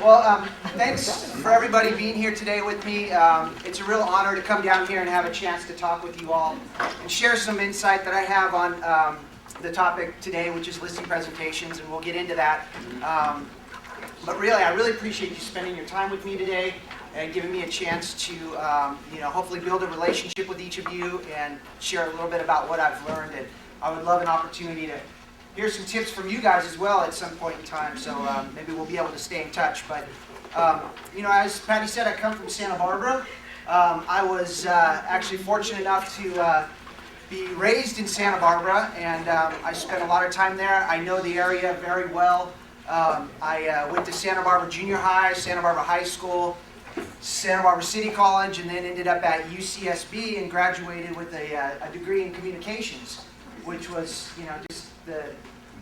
Thanks for everybody being here today with me. It's a real honor to come down here and have a chance to talk with you all and share some insight that I have on the topic today, which is listing presentations, and we'll get into that. But really, I really appreciate you spending your time with me today and giving me a chance to, hopefully build a relationship with each of you and share a little bit about what I've learned. And I would love an opportunity to hear some tips from you guys as well at some point in time, so maybe we'll be able to stay in touch. But, as Patty said, I come from Santa Barbara. I was actually fortunate enough to be raised in Santa Barbara, and I spent a lot of time there. I know the area very well. I went to Santa Barbara Junior High, Santa Barbara High School, Santa Barbara City College, and then ended up at UCSB and graduated with a degree in communications, which was, just the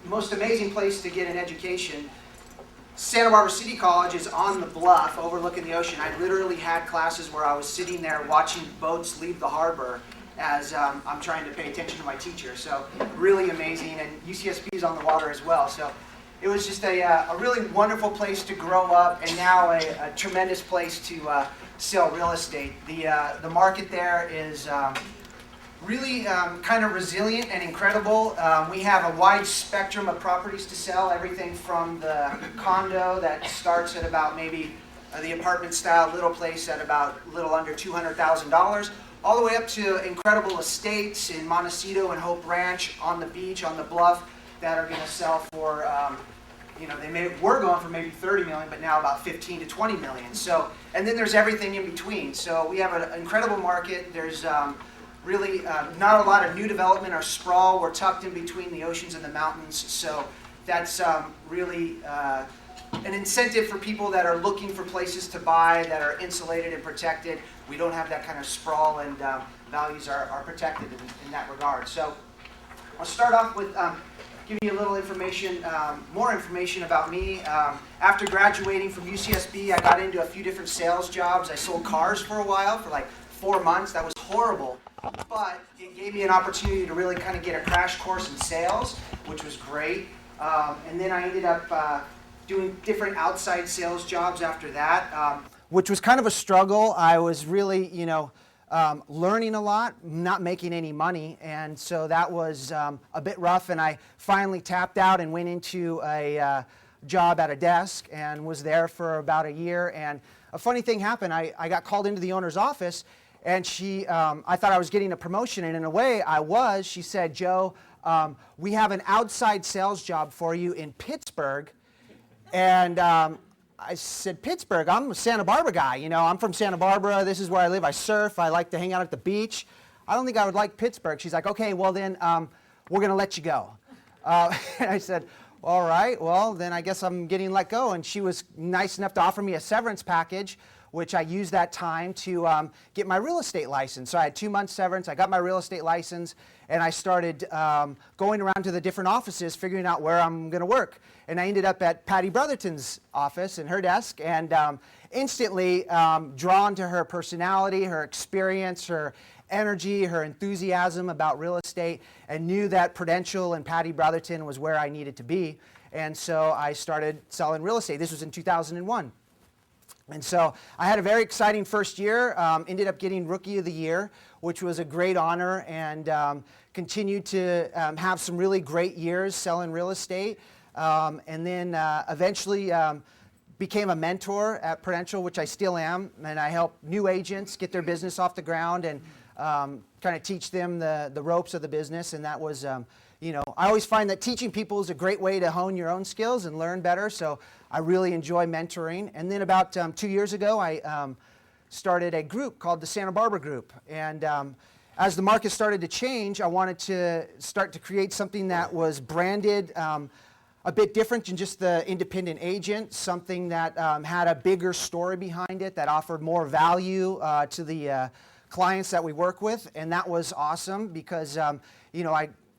most amazing place to get an education. Santa Barbara City College is on the bluff overlooking the ocean. I literally had classes where I was sitting there watching boats leave the harbor as I'm trying to pay attention to my teacher. So really amazing, and UCSB is on the water as well. So it was just a really wonderful place to grow up, and now a tremendous place to sell real estate. The market there is really kind of resilient and incredible. We have a wide spectrum of properties to sell, everything from the condo that starts at about maybe the apartment style little place at about a little under $200,000, all the way up to incredible estates in Montecito and Hope Ranch on the beach, on the bluff, that are going to sell for, were going for maybe 30 million, but now about 15 to 20 million. So, and then there's everything in between. So we have an incredible market. There's really not a lot of new development or sprawl. We're tucked in between the oceans and the mountains, so that's really an incentive for people that are looking for places to buy that are insulated and protected. We don't have that kind of sprawl, and values are protected in that regard. So I'll start off with giving you a little information, more information about me. After graduating from UCSB, I got into a few different sales jobs. I sold cars for a while, for like 4 months. That was horrible. But it gave me an opportunity to really kind of get a crash course in sales, which was great. And then I ended up doing different outside sales jobs after that, which was kind of a struggle. I was really, learning a lot, not making any money. And so that was a bit rough. And I finally tapped out and went into a job at a desk and was there for about a year. And a funny thing happened. I got called into the owner's office. And I thought I was getting a promotion, and in a way I was. She said, "Joe, we have an outside sales job for you in Pittsburgh." And I said, "Pittsburgh? I'm a Santa Barbara guy. I'm from Santa Barbara. This is where I live. I surf. I like to hang out at the beach. I don't think I would like Pittsburgh." She's like, "Okay, well then we're going to let you go." And I said, "All right, well then I guess I'm getting let go." And she was nice enough to offer me a severance package, which I used that time to get my real estate license. So I had 2 months severance. I got my real estate license, and I started going around to the different offices, figuring out where I'm going to work. And I ended up at Patty Brotherton's office and her desk, and instantly drawn to her personality, her experience, her energy, her enthusiasm about real estate, and knew that Prudential and Patty Brotherton was where I needed to be. And so I started selling real estate. This was in 2001. And so I had a very exciting first year, ended up getting Rookie of the Year, which was a great honor, and continued to have some really great years selling real estate. And then eventually became a mentor at Prudential, which I still am, and I help new agents get their business off the ground and kind of teach them the ropes of the business. And that was, I always find that teaching people is a great way to hone your own skills and learn better. So I really enjoy mentoring. And then about 2 years ago, I started a group called the Santa Barbara Group. And as the market started to change, I wanted to start to create something that was branded a bit different than just the independent agent, something that had a bigger story behind it, that offered more value to the clients that we work with. And that was awesome because, I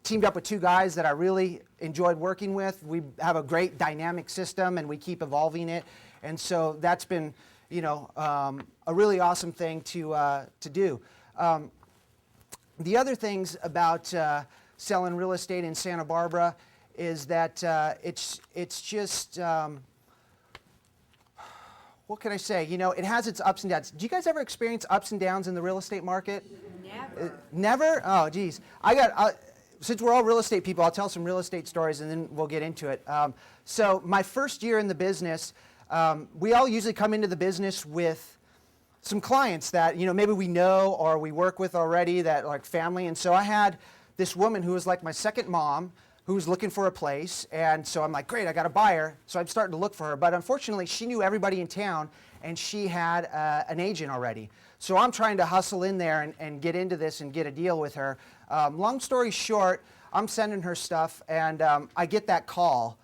teamed up with 2 guys that I really enjoyed working with. We have a great dynamic system, and we keep evolving it. And so that's been, a really awesome thing to do. The other things about selling real estate in Santa Barbara is that it's just what can I say? You know, it has its ups and downs. Do you guys ever experience ups and downs in the real estate market? Never. Never? Oh, geez. Since we're all real estate people, I'll tell some real estate stories and then we'll get into it. So my first year in the business, we all usually come into the business with some clients that, you know, maybe we know or we work with already that are like family. And so I had this woman who was like my second mom who was looking for a place. And so I'm like, great, I got a buyer. So I'm starting to look for her. But unfortunately, she knew everybody in town and she had an agent already. So I'm trying to hustle in there and get into this and get a deal with her. Long story short, I'm sending her stuff and I get that call.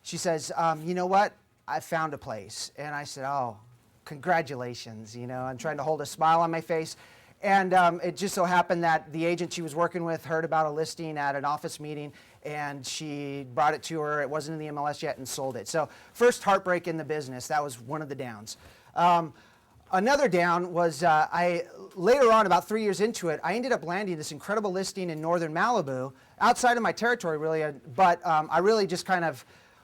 She says, you know what? I found a place. And I said, oh, congratulations. You know, I'm trying to hold a smile on my face. And it just so happened that the agent she was working with heard about a listing at an office meeting and she brought it to her. It wasn't in the MLS yet and sold it. So first heartbreak in the business. That was one of the downs. Another down was later on, about 3 years into it, I ended up landing this incredible listing in northern Malibu, outside of my territory really, but I really just kind of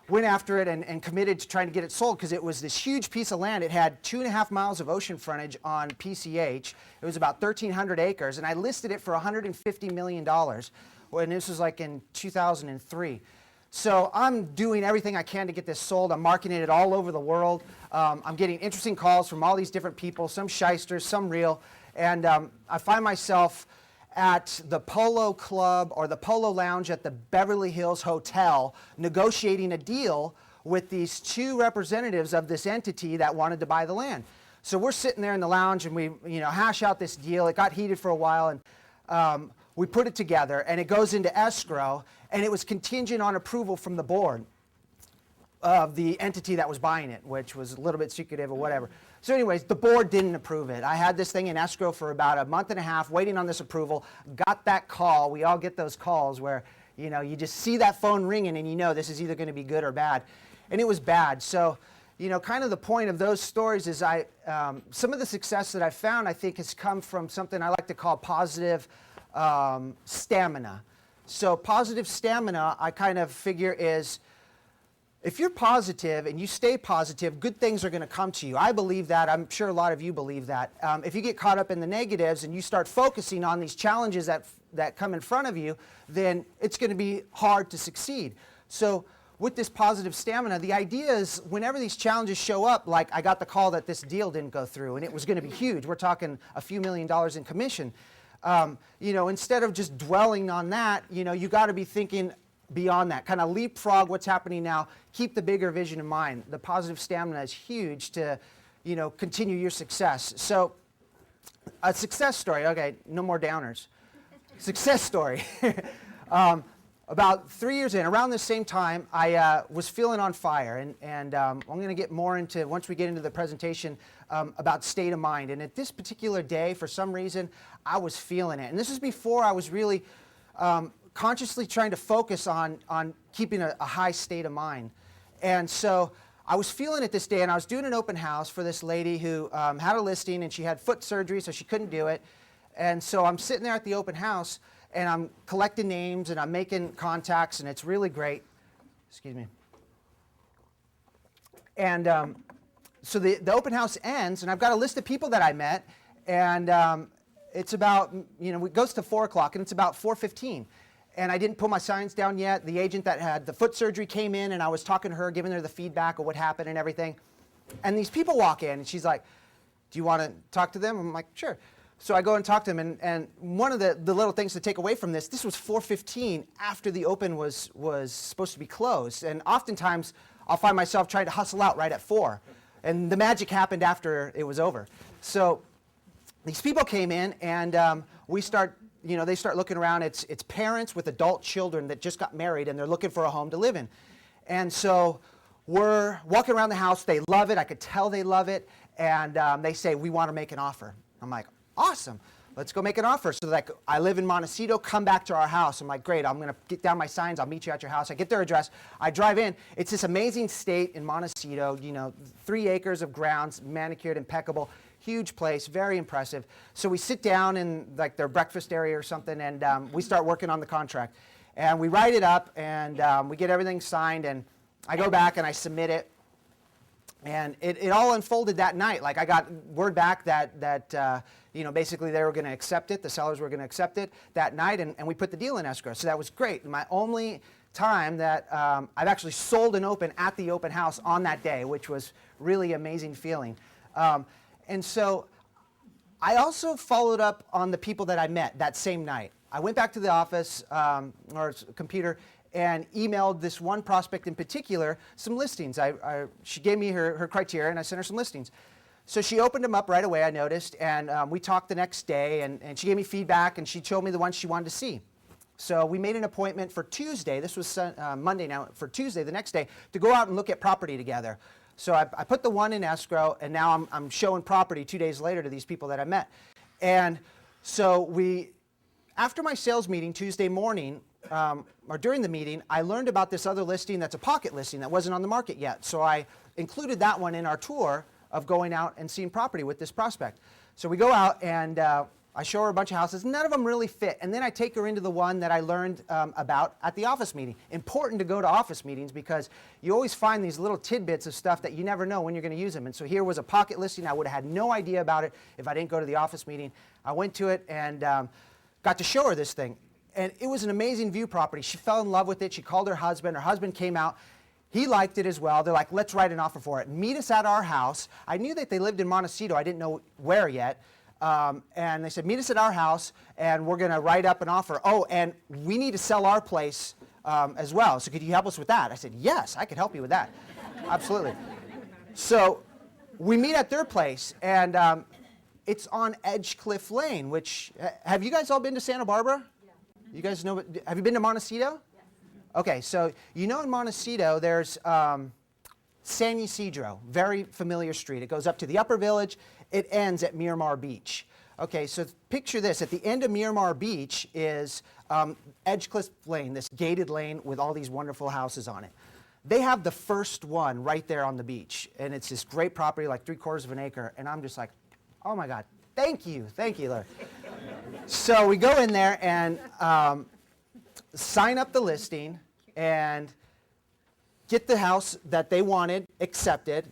went after it and committed to trying to get it sold because it was this huge piece of land. It had 2.5 miles of ocean frontage on PCH. It was about 1,300 acres, and I listed it for $150 million. And this was like in 2003. So I'm doing everything I can to get this sold. I'm marketing it all over the world. I'm getting interesting calls from all these different people, some shysters, some real. And I find myself at the Polo Club or the Polo Lounge at the Beverly Hills Hotel negotiating a deal with these two representatives of this entity that wanted to buy the land. So we're sitting there in the lounge and we hash out this deal. It got heated for a while and we put it together and it goes into escrow and it was contingent on approval from the board of the entity that was buying it, which was a little bit secretive or whatever. So anyways, the board didn't approve it. I had this thing in escrow for about a month and a half waiting on this approval, got that call. We all get those calls where, you know, you just see that phone ringing and you know this is either going to be good or bad. And it was bad. So, you know, kind of the point of those stories is some of the success that I found, I think, has come from something I like to call positive stamina. So positive stamina, I kind of figure is, if you're positive and you stay positive, good things are going to come to you. I believe that. I'm sure a lot of you believe that. If you get caught up in the negatives and you start focusing on these challenges that come in front of you, then it's going to be hard to succeed. So with this positive stamina, the idea is whenever these challenges show up, like I got the call that this deal didn't go through and it was going to be huge. We're talking a few $1 million in commission. You know, instead of just dwelling on that, you know, you got to be thinking beyond that, kind of leapfrog what's happening now, keep the bigger vision in mind. The positive stamina is huge to, you know, continue your success. So a success story, okay, no more downers. Success story. About 3 years in, around the same time, I was feeling on fire, and I'm going to get more into, once we get into the presentation, about state of mind. And at this particular day, for some reason, I was feeling it. And this is before I was really consciously trying to focus on keeping a high state of mind. And so I was feeling it this day, and I was doing an open house for this lady who had a listing, and she had foot surgery, so she couldn't do it. And so I'm sitting there at the open house, and I'm collecting names, and I'm making contacts, and it's really great. Excuse me. And so the open house ends, and I've got a list of people that I met, and it's about, you know, it goes to 4 o'clock, and it's about 4:15. And I didn't put my signs down yet. The agent that had the foot surgery came in, and I was talking to her, giving her the feedback of what happened and everything. And these people walk in, and she's like, do you want to talk to them? I'm like, sure. So I go and talk to them, and one of the little things to take away from this was 4:15 after the open was supposed to be closed. And oftentimes, I'll find myself trying to hustle out right at 4. And the magic happened after it was over. So these people came in, and they start looking around. It's parents with adult children that just got married, and they're looking for a home to live in. And so we're walking around the house. They love it. I could tell they love it. And they say, we want to make an offer. I'm like, awesome. Let's go make an offer. So like, I live in Montecito, come back to our house. I'm like, great, I'm going to get down my signs. I'll meet you at your house. I get their address. I drive in. It's this amazing state in Montecito, 3 acres of grounds, manicured, impeccable, huge place, very impressive. So we sit down in like their breakfast area or something, and we start working on the contract. And we write it up, and we get everything signed, and I go back and I submit it. And it all unfolded that night. Like I got word back that basically they were going to accept it, the sellers were going to accept it that night, and we put the deal in escrow. So that was great. My only time that I've actually sold an open at the open house on that day, which was really amazing feeling. And so I also followed up on the people that I met that same night. I went back to the office or computer and emailed this one prospect in particular some listings. She gave me her criteria, and I sent her some listings. So she opened them up right away, I noticed, and we talked the next day, and she gave me feedback, and she showed me the ones she wanted to see. So we made an appointment for Tuesday, this was Monday now, for Tuesday, the next day, to go out and look at property together. So I put the one in escrow, and now I'm showing property 2 days later to these people that I met. And so after my sales meeting Tuesday morning, or during the meeting, I learned about this other listing that's a pocket listing that wasn't on the market yet. So I included that one in our tour of going out and seeing property with this prospect. So we go out and I show her a bunch of houses. None of them really fit. And then I take her into the one that I learned about at the office meeting. Important to go to office meetings because you always find these little tidbits of stuff that you never know when you're going to use them. And so here was a pocket listing. I would have had no idea about it if I didn't go to the office meeting. I went to it and got to show her this thing. And it was an amazing view property. She fell in love with it. She called her husband. Her husband came out. He liked it as well. They're like, let's write an offer for it. Meet us at our house. I knew that they lived in Montecito. I didn't know where yet. And they said, meet us at our house, and we're going to write up an offer. Oh, and we need to sell our place as well. So could you help us with that? I said, yes, I could help you with that. Absolutely. So we meet at their place, and it's on Edgecliff Lane, which, have you guys all been to Santa Barbara? You guys know, have you been to Montecito? Yes. Okay, so you know in Montecito there's San Ysidro, very familiar street. It goes up to the Upper Village. It ends at Miramar Beach. Okay, so picture this. At the end of Miramar Beach is Edgecliff Lane, this gated lane with all these wonderful houses on it. They have the first one right there on the beach, and it's this great property, like 3/4 of an acre, and I'm just like, oh my God, thank you, Larry. So we go in there and sign up the listing and get the house that they wanted accepted,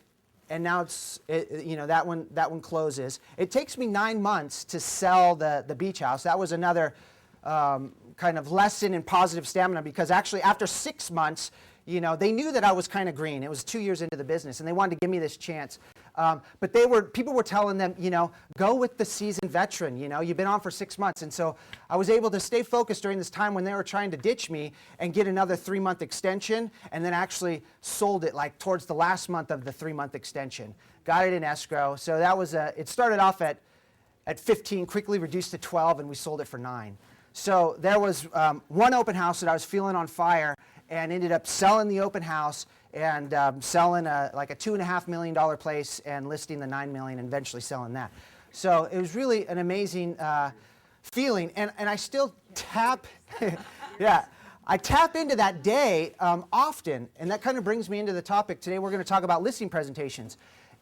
and now that one closes. It takes me 9 months to sell the beach house. That was another kind of lesson in positive stamina, because actually after 6 months, they knew that I was kind of green. It was 2 years into the business, and they wanted to give me this chance. But people were telling them, go with the seasoned veteran. You've been on for 6 months. And so I was able to stay focused during this time when they were trying to ditch me and get another 3-month extension, and then actually sold it like towards the last month of the 3-month extension. Got it in escrow. So that was it started off at 15, quickly reduced to 12, and we sold it for 9. So there was one open house that I was feeling on fire, and ended up selling the open house and selling like a $2.5 million place and listing the $9 million and eventually selling that. So it was really an amazing feeling, and I still tap, I tap into that day often, and that kind of brings me into the topic. Today we're going to talk about listing presentations.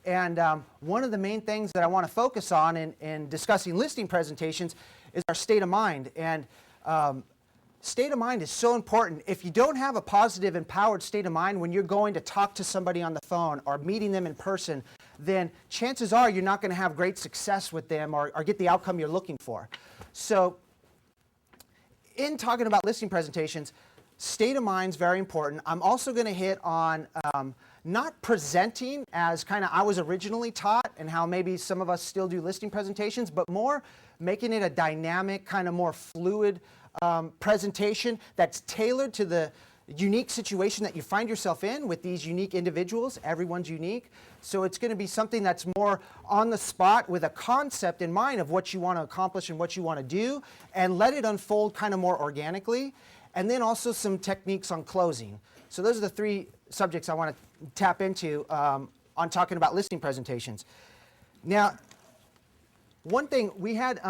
And one of the main things that I want to focus on in discussing listing presentations is our state of mind. And state of mind is so important. If you don't have a positive, empowered state of mind when you're going to talk to somebody on the phone or meeting them in person, then chances are you're not going to have great success with them or get the outcome you're looking for. So in talking about listing presentations, state of mind is very important. I'm also going to hit on not presenting as kind of I was originally taught and how maybe some of us still do listing presentations, but more making it a dynamic, kind of more fluid presentation that's tailored to the unique situation that you find yourself in with these unique individuals. Everyone's unique. So it's going to be something that's more on the spot with a concept in mind of what you want to accomplish and what you want to do, and let it unfold kind of more organically. And then also some techniques on closing. So those are the 3 subjects I want to tap into on talking about listing presentations. Now, one thing, we had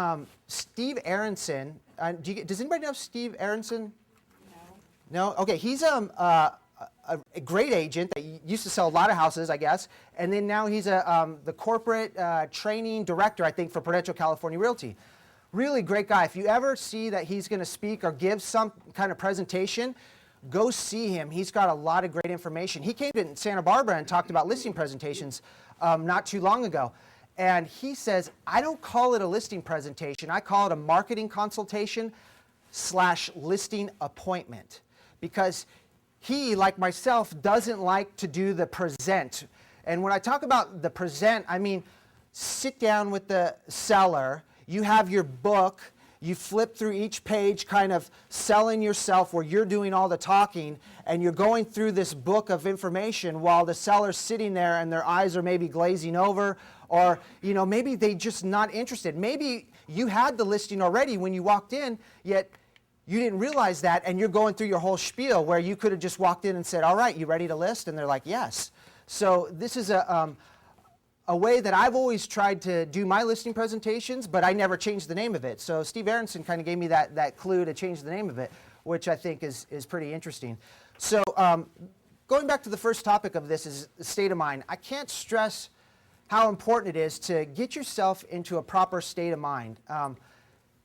Steve Aronson. Does anybody know Steve Aronson? No? Okay, he's a great agent that used to sell a lot of houses, I guess. And then now he's the corporate training director, I think, for Prudential California Realty. Really great guy. If you ever see that he's going to speak or give some kind of presentation, go see him. He's got a lot of great information. He came to Santa Barbara and talked about listing presentations not too long ago. And he says, I don't call it a listing presentation. I call it a marketing consultation / listing appointment. Because he, like myself, doesn't like to do the present. And when I talk about the present, I mean sit down with the seller. You have your book. You flip through each page, kind of selling yourself where you're doing all the talking, and you're going through this book of information while the seller's sitting there and their eyes are maybe glazing over, or maybe they just not interested. Maybe you had the listing already when you walked in, yet you didn't realize that, and you're going through your whole spiel where you could have just walked in and said, all right, you ready to list? And they're like, yes. So this is a way that I've always tried to do my listing presentations, but I never changed the name of it. So Steve Aronson kind of gave me that clue to change the name of it, which I think is pretty interesting. So going back to the first topic of this is state of mind. I can't stress how important it is to get yourself into a proper state of mind.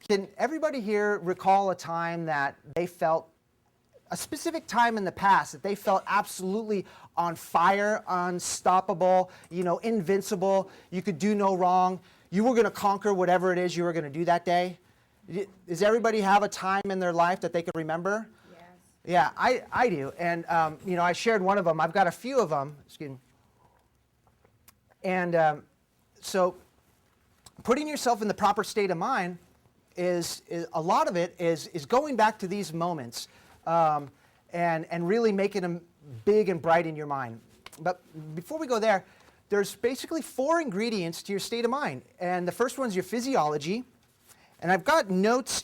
Can everybody here recall a time that they felt, a specific time in the past that they felt absolutely on fire, unstoppable, invincible, you could do no wrong, you were going to conquer whatever it is you were going to do that day? Does everybody have a time in their life that they could remember? Yes. Yeah, I do. And, I shared one of them. I've got a few of them. Excuse me. And so putting yourself in the proper state of mind is a lot of it is going back to these moments. And really making them big and bright in your mind. But before we go there, there's basically 4 ingredients to your state of mind. And the first one's your physiology. And I've got notes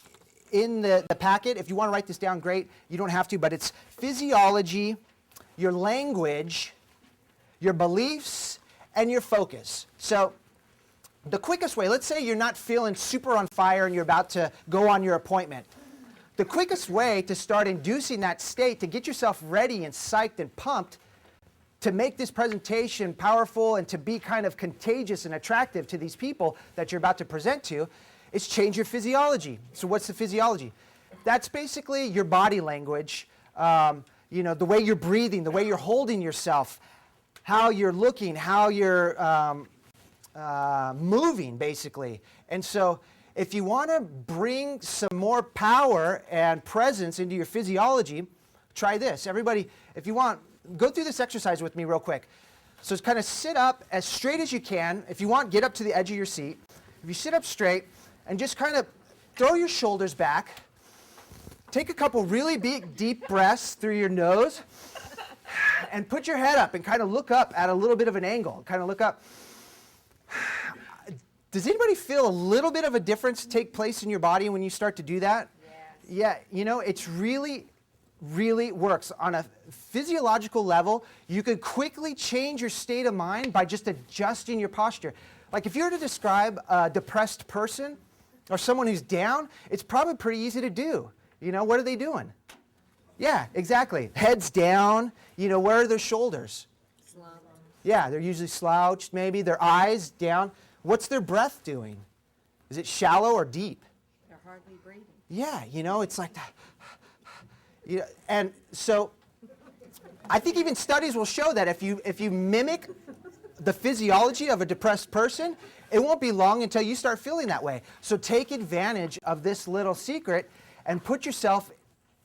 in the packet. If you want to write this down, great. You don't have to, but it's physiology, your language, your beliefs, and your focus. So the quickest way, let's say you're not feeling super on fire and you're about to go on your appointment. The quickest way to start inducing that state, to get yourself ready and psyched and pumped to make this presentation powerful and to be kind of contagious and attractive to these people that you're about to present to, is change your physiology. So what's the physiology? That's basically your body language, the way you're breathing, the way you're holding yourself, how you're looking, how you're moving, basically. And so if you want to bring some more power and presence into your physiology, try this. Everybody, if you want, go through this exercise with me real quick. So just kind of sit up as straight as you can. If you want, get up to the edge of your seat. If you sit up straight and just kind of throw your shoulders back, take a couple really big, deep breaths through your nose, and put your head up and kind of look up at a little bit of an angle. Kind of look up. Does anybody feel a little bit of a difference take place in your body when you start to do that? Yes. Yeah, it's really works. On a physiological level, you could quickly change your state of mind by just adjusting your posture. Like if you were to describe a depressed person or someone who's down, it's probably pretty easy to do. What are they doing? Yeah, exactly. Heads down, where are their shoulders? Slouched. Yeah, they're usually slouched maybe, their eyes down. What's their breath doing? Is it shallow or deep? They're hardly breathing. Yeah, it's like that. And so I think even studies will show that if you mimic the physiology of a depressed person, it won't be long until you start feeling that way. So take advantage of this little secret and put yourself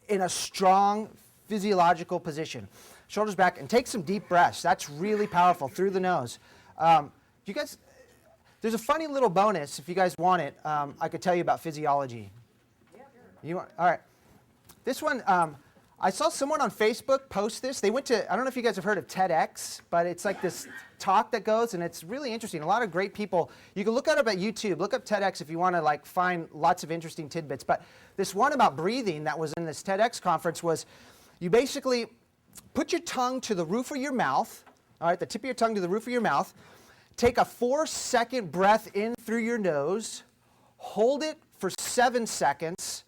in a strong physiological position. Shoulders back and take some deep breaths. That's really powerful through the nose. You guys, there's a funny little bonus if you guys want it. I could tell you about physiology. Yep. You want? All right. This one, I saw someone on Facebook post this. They went to, I don't know if you guys have heard of TEDx, but it's like this talk that goes, and it's really interesting. A lot of great people. You can look it up at YouTube. Look up TEDx if you want to find lots of interesting tidbits. But this one about breathing that was in this TEDx conference was, you basically put your tongue to the roof of your mouth, all right, the tip of your tongue to the roof of your mouth. Take a 4-second breath in through your nose, hold it for 7 seconds,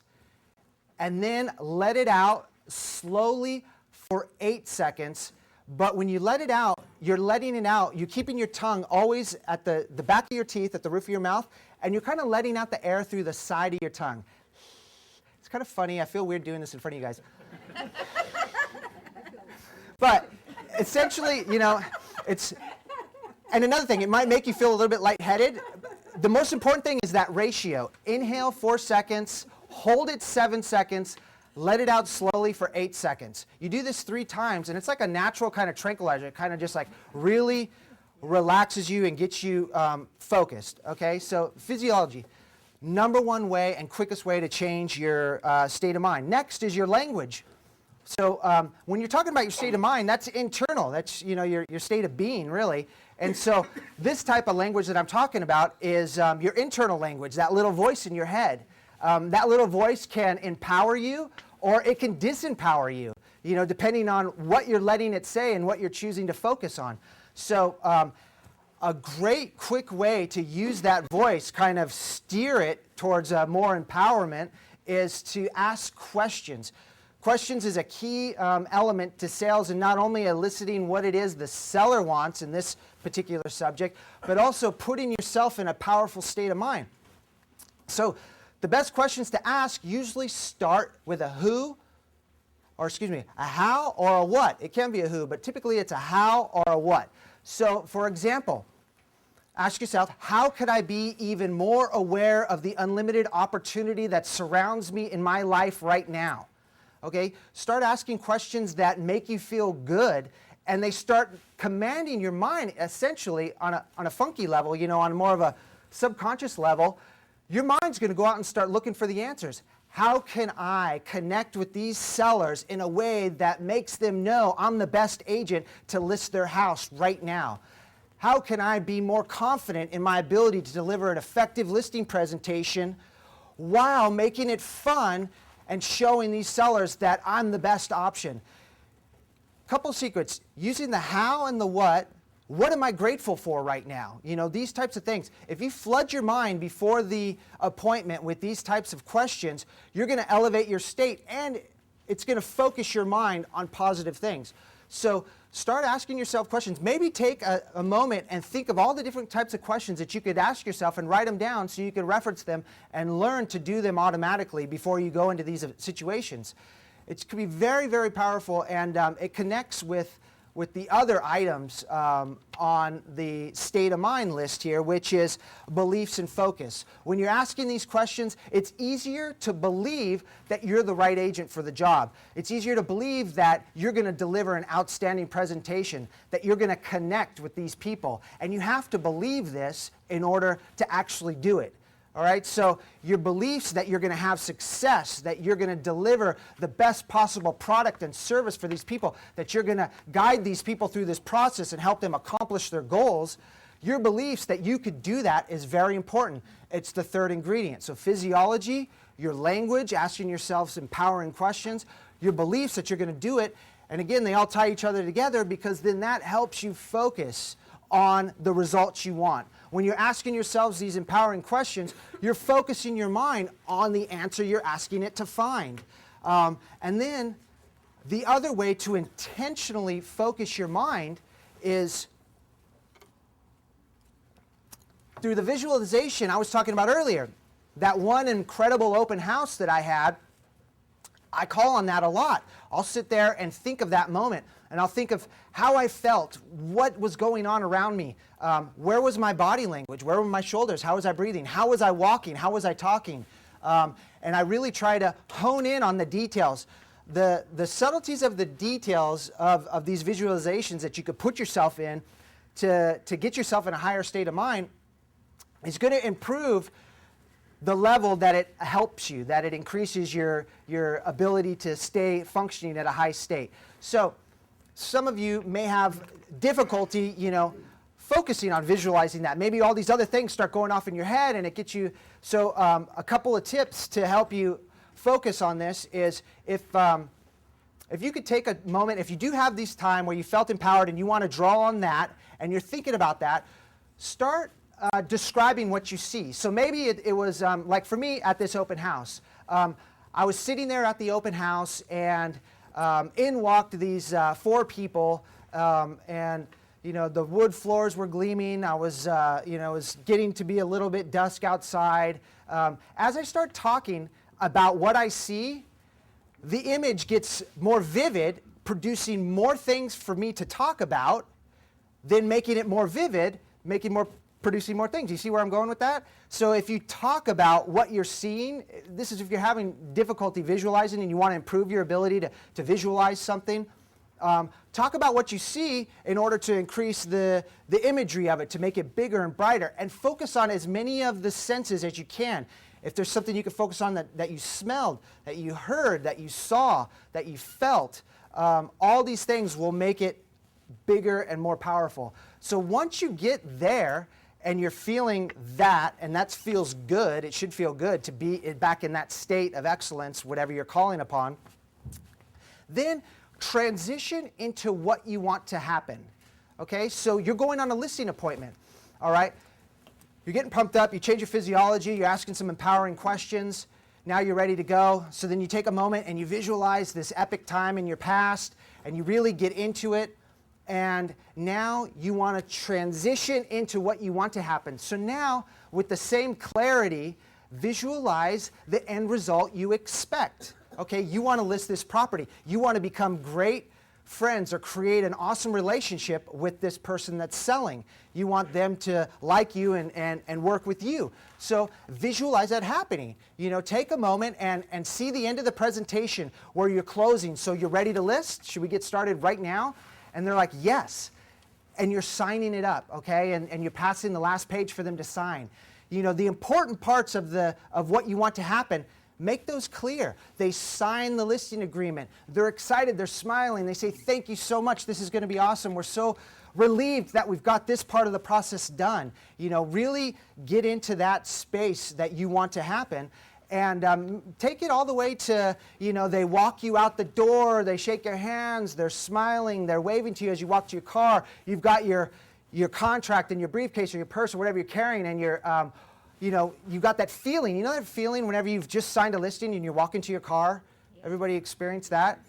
and then let it out slowly for 8 seconds. But when you let it out, you're letting it out. You're keeping your tongue always at the back of your teeth, at the roof of your mouth, and you're kind of letting out the air through the side of your tongue. It's kind of funny. I feel weird doing this in front of you guys. But essentially, it's, and another thing, it might make you feel a little bit lightheaded. The most important thing is that ratio. Inhale 4 seconds, hold it 7 seconds, let it out slowly for 8 seconds. You do this 3 times, and it's like a natural kind of tranquilizer. It kind of just like really relaxes you and gets you focused, okay? So physiology, number one way and quickest way to change your state of mind. Next is your language. So when you're talking about your state of mind, that's internal. That's your state of being, really. And so this type of language that I'm talking about is your internal language, that little voice in your head. That little voice can empower you or it can disempower you, depending on what you're letting it say and what you're choosing to focus on. So a great quick way to use that voice, kind of steer it towards more empowerment, is to ask questions. Questions is a key element to sales, and not only eliciting what it is the seller wants in this particular subject, but also putting yourself in a powerful state of mind. So the best questions to ask usually start with a who, or a how or a what. It can be a who, but typically it's a how or a what. So for example, ask yourself, how could I be even more aware of the unlimited opportunity that surrounds me in my life right now? Okay, start asking questions that make you feel good, and they start commanding your mind essentially on a funky level, on more of a subconscious level. Your mind's going to go out and start looking for the answers. How can I connect with these sellers in a way that makes them know I'm the best agent to list their house right now? How can I be more confident in my ability to deliver an effective listing presentation while making it fun and showing these sellers that I'm the best option? Couple secrets, using the how and the what am I grateful for right now? These types of things. If you flood your mind before the appointment with these types of questions, you're going to elevate your state, and it's going to focus your mind on positive things. So start asking yourself questions. Maybe take a moment and think of all the different types of questions that you could ask yourself and write them down so you can reference them and learn to do them automatically before you go into these situations. It could be very, very powerful, and it connects with the other items on the state of mind list here, which is beliefs and focus. When you're asking these questions, it's easier to believe that you're the right agent for the job. It's easier to believe that you're going to deliver an outstanding presentation, that you're going to connect with these people. And you have to believe this in order to actually do it. All right, so your beliefs that you're going to have success, that you're going to deliver the best possible product and service for these people, that you're going to guide these people through this process and help them accomplish their goals, your beliefs that you could do that is very important. It's the third ingredient. So physiology, your language, asking yourselves empowering questions, your beliefs that you're going to do it, and again, they all tie each other together because then that helps you focus on the results you want. When you're asking yourselves these empowering questions, you're focusing your mind on the answer you're asking it to find. And then the other way to intentionally focus your mind is through the visualization I was talking about earlier. That one incredible open house that I had, I call on that a lot. I'll sit there and think of that moment, and I'll think of how I felt, what was going on around me, where was my body language, where were my shoulders, how was I breathing, how was I walking, how was I talking, and I really try to hone in on the details. The subtleties of the details of these visualizations that you could put yourself in to get yourself in a higher state of mind is going to improve the level that it helps you, that it increases your ability to stay functioning at a high state. So some of you may have difficulty, focusing on visualizing that. Maybe all these other things start going off in your head and it gets you. So a couple of tips to help you focus on this is if you could take a moment, if you do have this time where you felt empowered and you want to draw on that and you're thinking about that, start describing what you see. So maybe it was like for me at this open house. I was sitting there at the open house and in walked these 4 people and the wood floors were gleaming. I was it was getting to be a little bit dusk outside. As I start talking about what I see, the image gets more vivid producing more things for me to talk about, then making it more vivid, producing more things. You see where I'm going with that? So if you talk about what you're seeing, this is if you're having difficulty visualizing and you want to improve your ability to visualize something, talk about what you see in order to increase the imagery of it, to make it bigger and brighter, and focus on as many of the senses as you can. If there's something you can focus on that you smelled, that you heard, that you saw, that you felt, all these things will make it bigger and more powerful. So once you get there and you're feeling that, and that feels good, it should feel good to be back in that state of excellence, whatever you're calling upon, then transition into what you want to happen. Okay, so you're going on a listing appointment, all right? You're getting pumped up, you change your physiology, you're asking some empowering questions, now you're ready to go. So then you take a moment and you visualize this epic time in your past, and you really get into it, and now you want to transition into what you want to happen. So now, with the same clarity, visualize the end result you expect. Okay, you want to list this property. You want to become great friends or create an awesome relationship with this person that's selling. You want them to like you and work with you. So visualize that happening. You know, take a moment and see the end of the presentation where you're closing. So you're ready to list? Should we get started right now? And they're like, yes. And you're signing it up, okay? And you're passing the last page for them to sign. You know, the important parts of what you want to happen, make those clear. They sign the listing agreement. They're excited. They're smiling. They say, thank you so much. This is going to be awesome. We're so relieved that we've got this part of the process done. You know, really get into that space that you want to happen. And take it all the way to, you know, they walk you out the door. They shake your hands. They're smiling. They're waving to you as you walk to your car. You've got your contract in your briefcase or your purse or whatever you're carrying, and you're you know, you've got that feeling. You know that feeling whenever you've just signed a listing and you're walking to your car? Everybody experience that?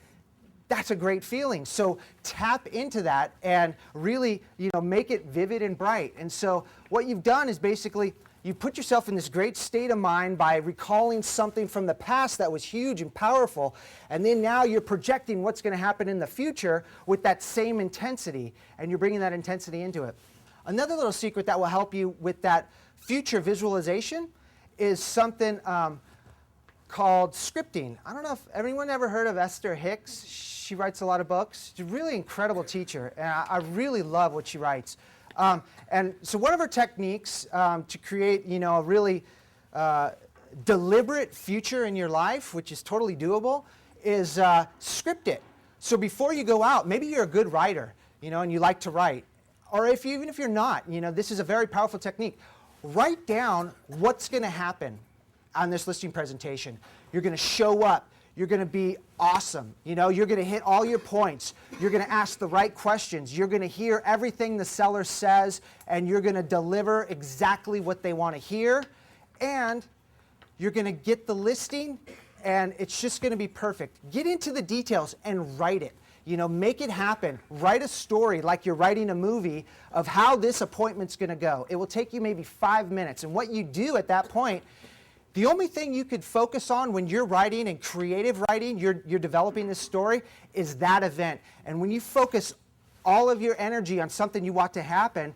That's a great feeling. So tap into that and really, you know, make it vivid and bright. And so what you've done is basically you put yourself in this great state of mind by recalling something from the past that was huge and powerful, and then now you're projecting what's going to happen in the future with that same intensity, and you're bringing that intensity into it. Another little secret that will help you with that future visualization is something called scripting. I don't know if anyone ever heard of Esther Hicks. She writes a lot of books. She's a really incredible teacher, and I really love what she writes. And so one of her techniques to create, you know, a really deliberate future in your life, which is totally doable, is script it. So before you go out, maybe you're a good writer, you know, and you like to write. Or even if you're not, you know, this is a very powerful technique. Write down what's going to happen on this listing presentation. You're going to show up. You're going to be awesome. You know, you're going to hit all your points. You're going to ask the right questions. You're going to hear everything the seller says, and you're going to deliver exactly what they want to hear. And you're going to get the listing, and it's just going to be perfect. Get into the details and write it. You know, make it happen. Write a story like you're writing a movie of how this appointment's going to go. It will take you maybe 5 minutes. And what you do at that point, the only thing you could focus on when you're writing and creative writing, you're developing this story, is that event. And when you focus all of your energy on something you want to happen,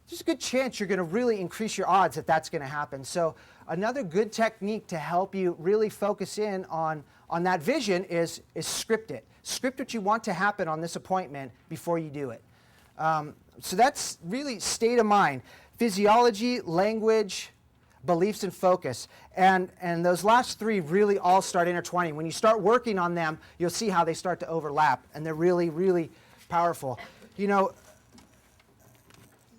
there's a good chance you're going to really increase your odds that that's going to happen. So another good technique to help you really focus in on that vision is script it. Script what you want to happen on this appointment before you do it. So that's really state of mind. Physiology, language, beliefs, and focus. And those last three really all start intertwining. When you start working on them, you'll see how they start to overlap. And they're really, really powerful. You know,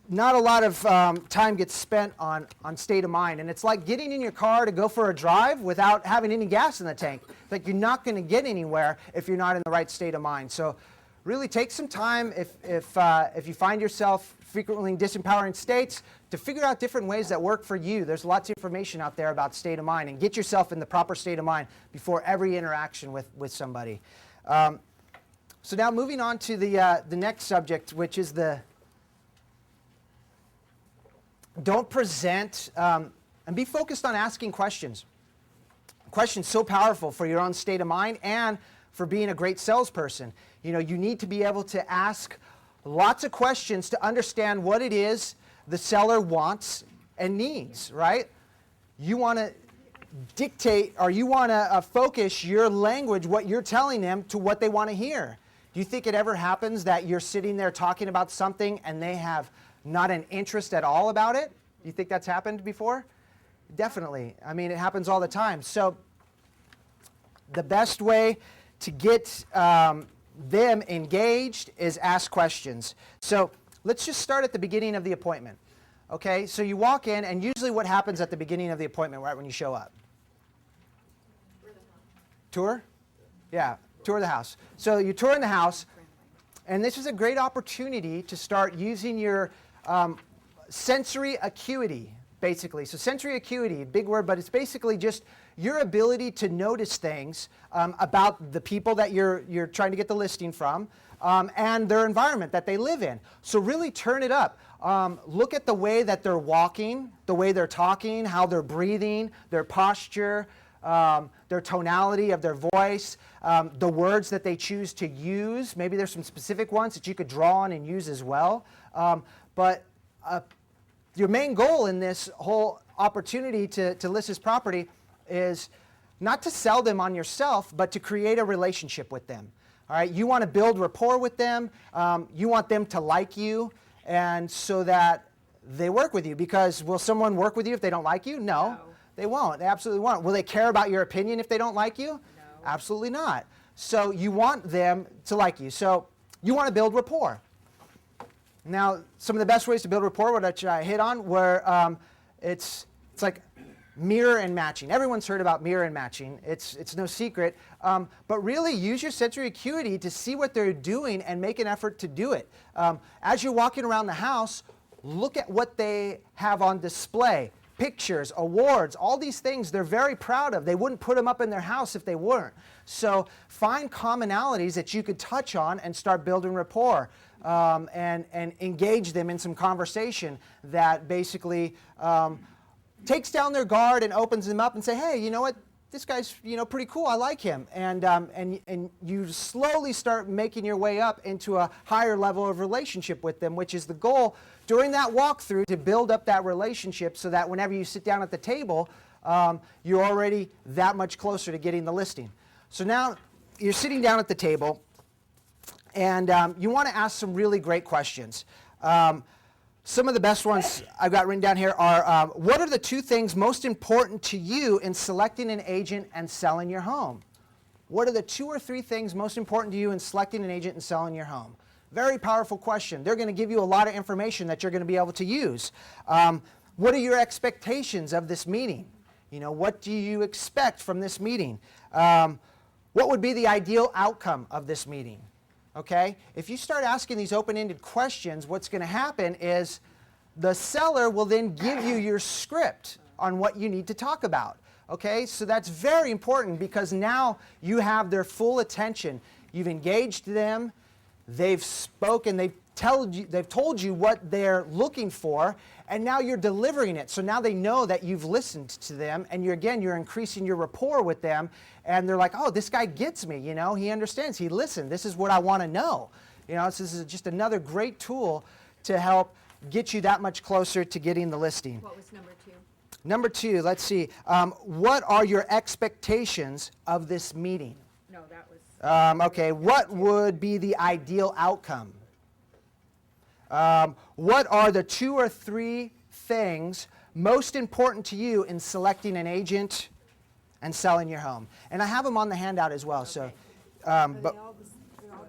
not a lot of time gets spent on state of mind. And it's like getting in your car to go for a drive without having any gas in the tank. Like, you're not going to get anywhere if you're not in the right state of mind. So really take some time if you find yourself frequently in disempowering states to figure out different ways that work for you. There's lots of information out there about state of mind, and get yourself in the proper state of mind before every interaction with somebody. So now moving on to the next subject, which is don't present and be focused on asking questions. Questions so powerful for your own state of mind and for being a great salesperson. You need to be able to ask lots of questions to understand what it is the seller wants and needs, right? You want to dictate, or you want to focus your language, what you're telling them, to what they want to hear. Do you think it ever happens that you're sitting there talking about something and they have not an interest at all about it? Do you think that's happened before? Definitely. I mean, it happens all the time. So the best way to get them engaged is ask questions. So let's just start at the beginning of the appointment. Okay, so you walk in, and usually what happens at the beginning of the appointment, right when you show up? Tour? Yeah, tour the house. So you tour in the house, and this is a great opportunity to start using your sensory acuity, basically. So sensory acuity, big word, but it's basically just your ability to notice things about the people that you're trying to get the listing from, and their environment that they live in. So really turn it up. Look at the way that they're walking, the way they're talking, how they're breathing, their posture, their tonality of their voice, the words that they choose to use. Maybe there's some specific ones that you could draw on and use as well. But your main goal in this whole opportunity to list this property is not to sell them on yourself, but to create a relationship with them. All right, you want to build rapport with them. You want them to like you, and so that they work with you. Because will someone work with you if they don't like you? No, they won't. They absolutely won't. Will they care about your opinion if they don't like you? No. Absolutely not. So you want them to like you. So you want to build rapport. Now, some of the best ways to build rapport, which I hit on, were it's like mirror and matching. Everyone's heard about mirror and matching. It's no secret. But really use your sensory acuity to see what they're doing and make an effort to do it. As you're walking around the house, look at what they have on display. Pictures, awards, all these things they're very proud of. They wouldn't put them up in their house if they weren't. So find commonalities that you could touch on and start building rapport, and engage them in some conversation that basically takes down their guard and opens them up and say, hey, you know what? This guy's pretty cool. I like him. And you slowly start making your way up into a higher level of relationship with them, which is the goal during that walkthrough, to build up that relationship so that whenever you sit down at the table, you're already that much closer to getting the listing. So now you're sitting down at the table, and you want to ask some really great questions. Some of the best ones I've got written down here are, what are the two things most important to you in selecting an agent and selling your home? What are the 2 or 3 things most important to you in selecting an agent and selling your home? Very powerful question. They're going to give you a lot of information that you're going to be able to use. What are your expectations of this meeting? What do you expect from this meeting? What would be the ideal outcome of this meeting? Okay? If you start asking these open-ended questions, what's going to happen is the seller will then give you your script on what you need to talk about. Okay? So that's very important, because now you have their full attention. You've engaged them. They've spoken. They've told you what they're looking for, and now you're delivering it. So now they know that you've listened to them, and you're increasing your rapport with them, and they're like, oh, this guy gets me, he understands, he listened, this is what I want to know. So this is just another great tool to help get you that much closer to getting the listing. What was number 2? Number 2, let's see. What are your expectations of this meeting? No, that was... Okay, what would be the ideal outcome? What are the 2 or 3 things most important to you in selecting an agent and selling your home? And I have them on the handout as well. Okay. So, are all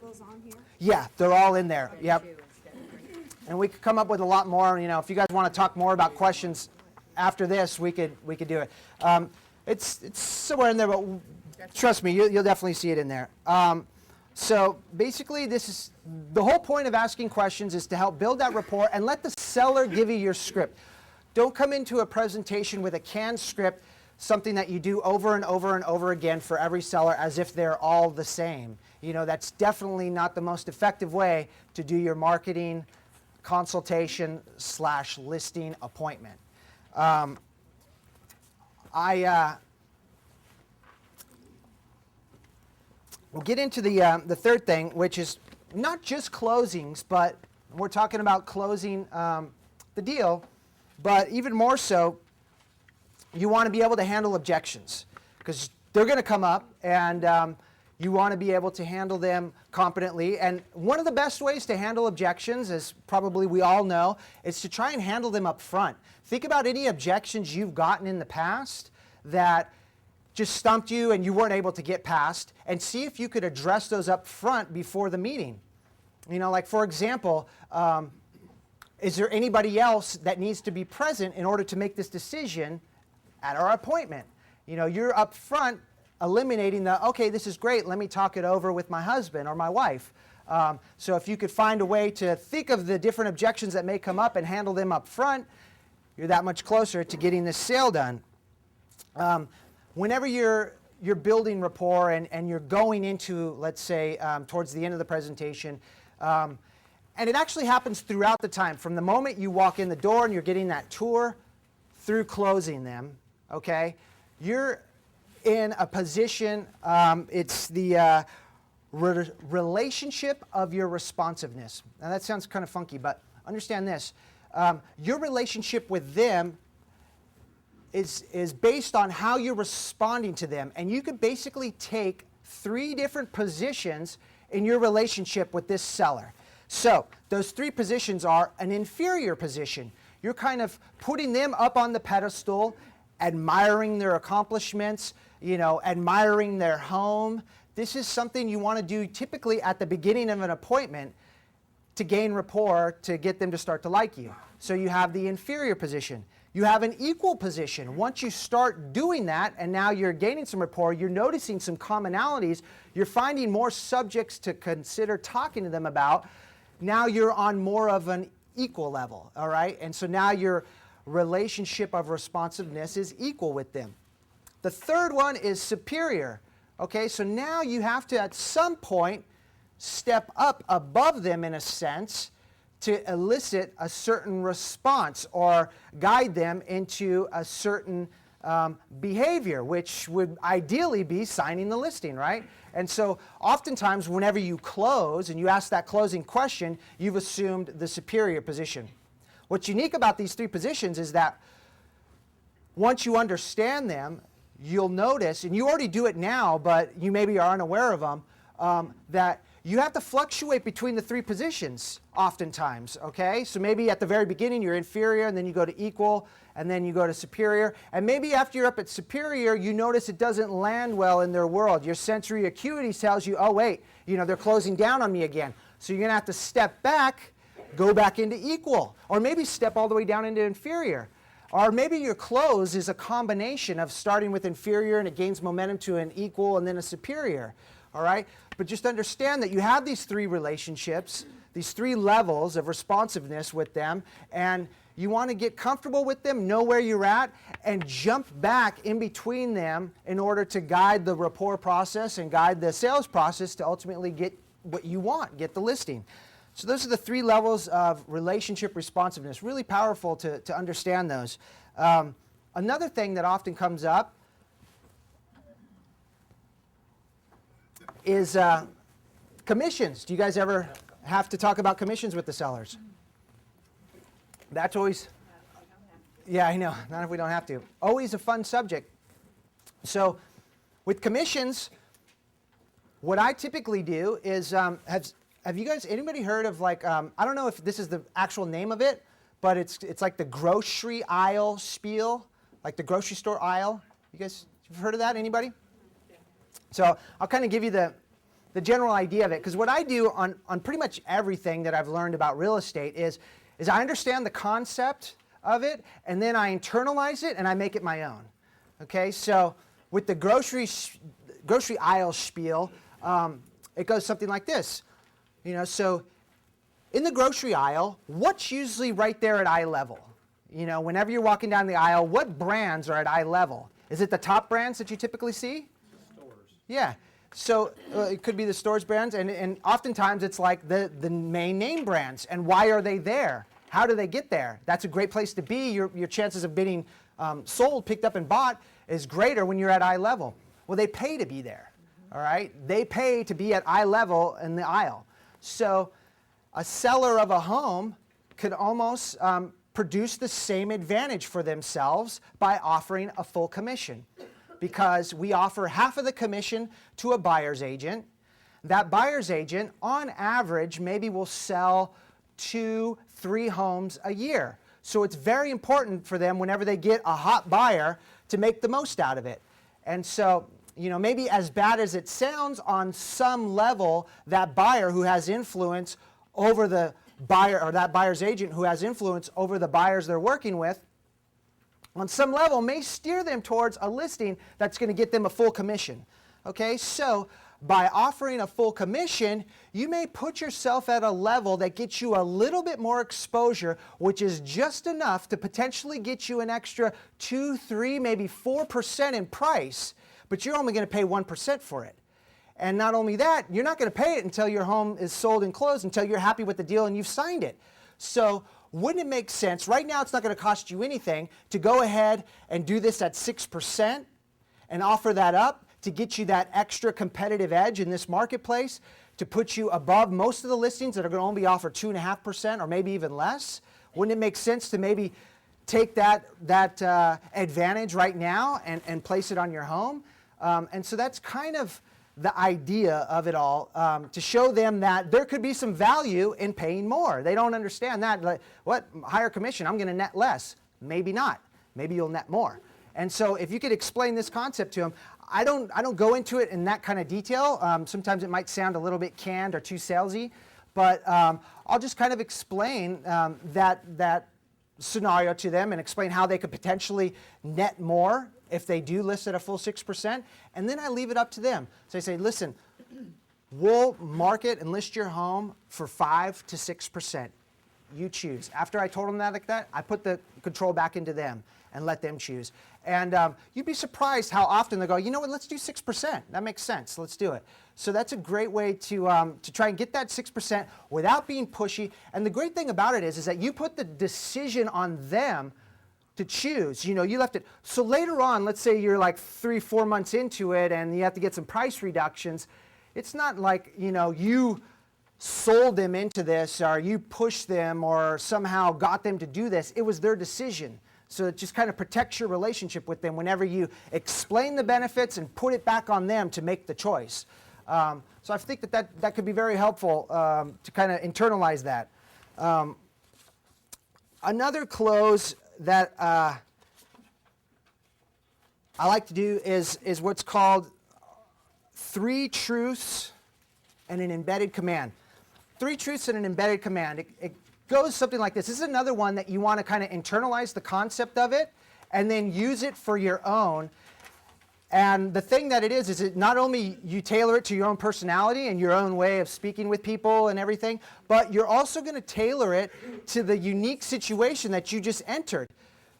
those on here? Yeah, they're all in there. Yep. And we could come up with a lot more. If you guys want to talk more about questions after this, we could do it. It's somewhere in there, but trust me, you'll definitely see it in there. So basically, this is the whole point of asking questions, is to help build that rapport and let the seller give you your script. Don't come into a presentation with a canned script, something that you do over and over and over again for every seller as if they're all the same. That's definitely not the most effective way to do your marketing consultation / listing appointment. we'll get into the third thing, which is not just closings, but we're talking about closing the deal, but even more so, you want to be able to handle objections because they're going to come up, and you want to be able to handle them competently. And one of the best ways to handle objections, as probably we all know, is to try and handle them up front. Think about any objections you've gotten in the past that just stumped you and you weren't able to get past, and see if you could address those up front before the meeting. You know, like for example, is there anybody else that needs to be present in order to make this decision at our appointment? You know, you're up front eliminating the, okay, this is great, let me talk it over with my husband or my wife. So if you could find a way to think of the different objections that may come up and handle them up front, you're that much closer to getting this sale done. Whenever you're building rapport and you're going into, let's say, towards the end of the presentation, and it actually happens throughout the time, from the moment you walk in the door and you're getting that tour through closing them, okay? You're in a position, it's the relationship of your responsiveness. Now that sounds kind of funky, but understand this. Your relationship with them is based on how you're responding to them. And you could basically take 3 different positions in your relationship with this seller. So those 3 positions are an inferior position. You're kind of putting them up on the pedestal, admiring their accomplishments, you know, admiring their home. This is something you want to do typically at the beginning of an appointment to gain rapport, to get them to start to like you. So you have the inferior position. You have an equal position. Once you start doing that, and now you're gaining some rapport, you're noticing some commonalities, you're finding more subjects to consider talking to them about, now you're on more of an equal level, all right? And so now your relationship of responsiveness is equal with them. The third one is superior. Okay, so now you have to, at some point, step up above them in a sense to elicit a certain response or guide them into a certain behavior, which would ideally be signing the listing, right? And so oftentimes whenever you close and you ask that closing question, you've assumed the superior position. What's unique about these 3 positions is that once you understand them, you'll notice, and you already do it now, but you maybe are unaware of them, that you have to fluctuate between the 3 positions oftentimes, okay? So maybe at the very beginning you're inferior, and then you go to equal, and then you go to superior. And maybe after you're up at superior, you notice it doesn't land well in their world. Your sensory acuity tells you, oh wait, you know, they're closing down on me again. So you're gonna have to step back, go back into equal, or maybe step all the way down into inferior. Or maybe your close is a combination of starting with inferior and it gains momentum to an equal and then a superior, all right? But just understand that you have these 3 relationships, these 3 levels of responsiveness with them, and you want to get comfortable with them, know where you're at, and jump back in between them in order to guide the rapport process and guide the sales process to ultimately get what you want, get the listing. So those are the 3 levels of relationship responsiveness. Really powerful to understand those. Another thing that often comes up is commissions. Do you guys ever have to talk about commissions with the sellers? That's always, yeah, I know, not if we don't have to. Always a fun subject. So with commissions, what I typically do is, have you guys, anybody heard of like, I don't know if this is the actual name of it, but it's like the grocery aisle spiel, like the grocery store aisle. You guys have heard of that, anybody? So I'll kind of give you the general idea of it, because what I do on pretty much everything that I've learned about real estate is I understand the concept of it, and then I internalize it and I make it my own. Okay, so with the grocery aisle spiel, it goes something like this. You know, so in the grocery aisle, what's usually right there at eye level? You know, whenever you're walking down the aisle, what brands are at eye level? Is it the top brands that you typically see? Stores. Yeah. So it could be the stores brands, and oftentimes it's like the main name brands. And why are they there? How do they get there? That's a great place to be. Your chances of being sold, picked up, and bought is greater when you're at eye level. Well, they pay to be there. all right? They pay to be at eye level in the aisle. So a seller of a home could almost produce the same advantage for themselves by offering a full commission, because we offer half of the commission to a buyer's agent. That buyer's agent, on average, maybe will sell 2-3 homes a year. So it's very important for them whenever they get a hot buyer to make the most out of it. And so, you know, maybe as bad as it sounds, on some level, that buyer who has influence over the buyer, or that buyer's agent who has influence over the buyers they're working with, on some level may steer them towards a listing that's going to get them a full commission. Okay, so by offering a full commission, you may put yourself at a level that gets you a little bit more exposure, which is just enough to potentially get you an extra 2, 3, maybe 4% in price, but you're only going to pay 1% for it. And not only that, you're not going to pay it until your home is sold and closed, until you're happy with the deal and you've signed it. So wouldn't it make sense, right now it's not going to cost you anything, to go ahead and do this at 6% and offer that up to get you that extra competitive edge in this marketplace, to put you above most of the listings that are going to only be offered 2.5% or maybe even less? Wouldn't it make sense to maybe take that advantage right now and place it on your home? And so that's kind of the idea of it all, to show them that there could be some value in paying more. They don't understand that. Like, what, higher commission, I'm going to net less. Maybe not. Maybe you'll net more. And so if you could explain this concept to them, I don't go into it in that kind of detail. Sometimes it might sound a little bit canned or too salesy, but I'll just kind of explain that scenario to them and explain how they could potentially net more if they do list at a full 6%, and then I leave it up to them. So I say, listen, we'll market and list your home for 5 to 6%. You choose. After I told them that like that, I put the control back into them and let them choose. And you'd be surprised how often they go, you know what, let's do 6%. That makes sense. Let's do it. So that's a great way to try and get that 6% without being pushy. And the great thing about it is that you put the decision on them to choose. You know, you left it. So later on, let's say you're like 3-4 months into it and you have to get some price reductions. It's not like, you know, you sold them into this or you pushed them or somehow got them to do this. It was their decision. So it just kind of protects your relationship with them whenever you explain the benefits and put it back on them to make the choice. So I think that could be very helpful to kind of internalize that. Another close that I like to do is what's called 3 truths and an embedded command. 3 truths and an embedded command. It goes something like this. This is another one that you want to kind of internalize the concept of it and then use it for your own. And the thing that it is it not only you tailor it to your own personality and your own way of speaking with people and everything, but you're also going to tailor it to the unique situation that you just entered.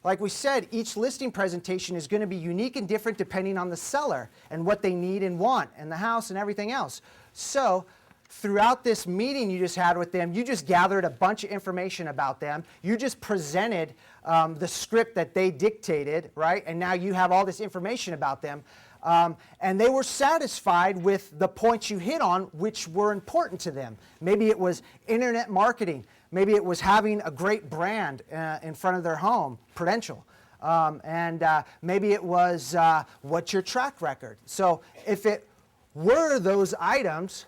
Like we said, each listing presentation is going to be unique and different depending on the seller and what they need and want and the house and everything else. So throughout this meeting you just had with them, you just gathered a bunch of information about them. You just presented the script that they dictated, right? And now you have all this information about them. And they were satisfied with the points you hit on, which were important to them. Maybe it was internet marketing. Maybe it was having a great brand in front of their home, Prudential. And maybe it was what's your track record. So if it were those items,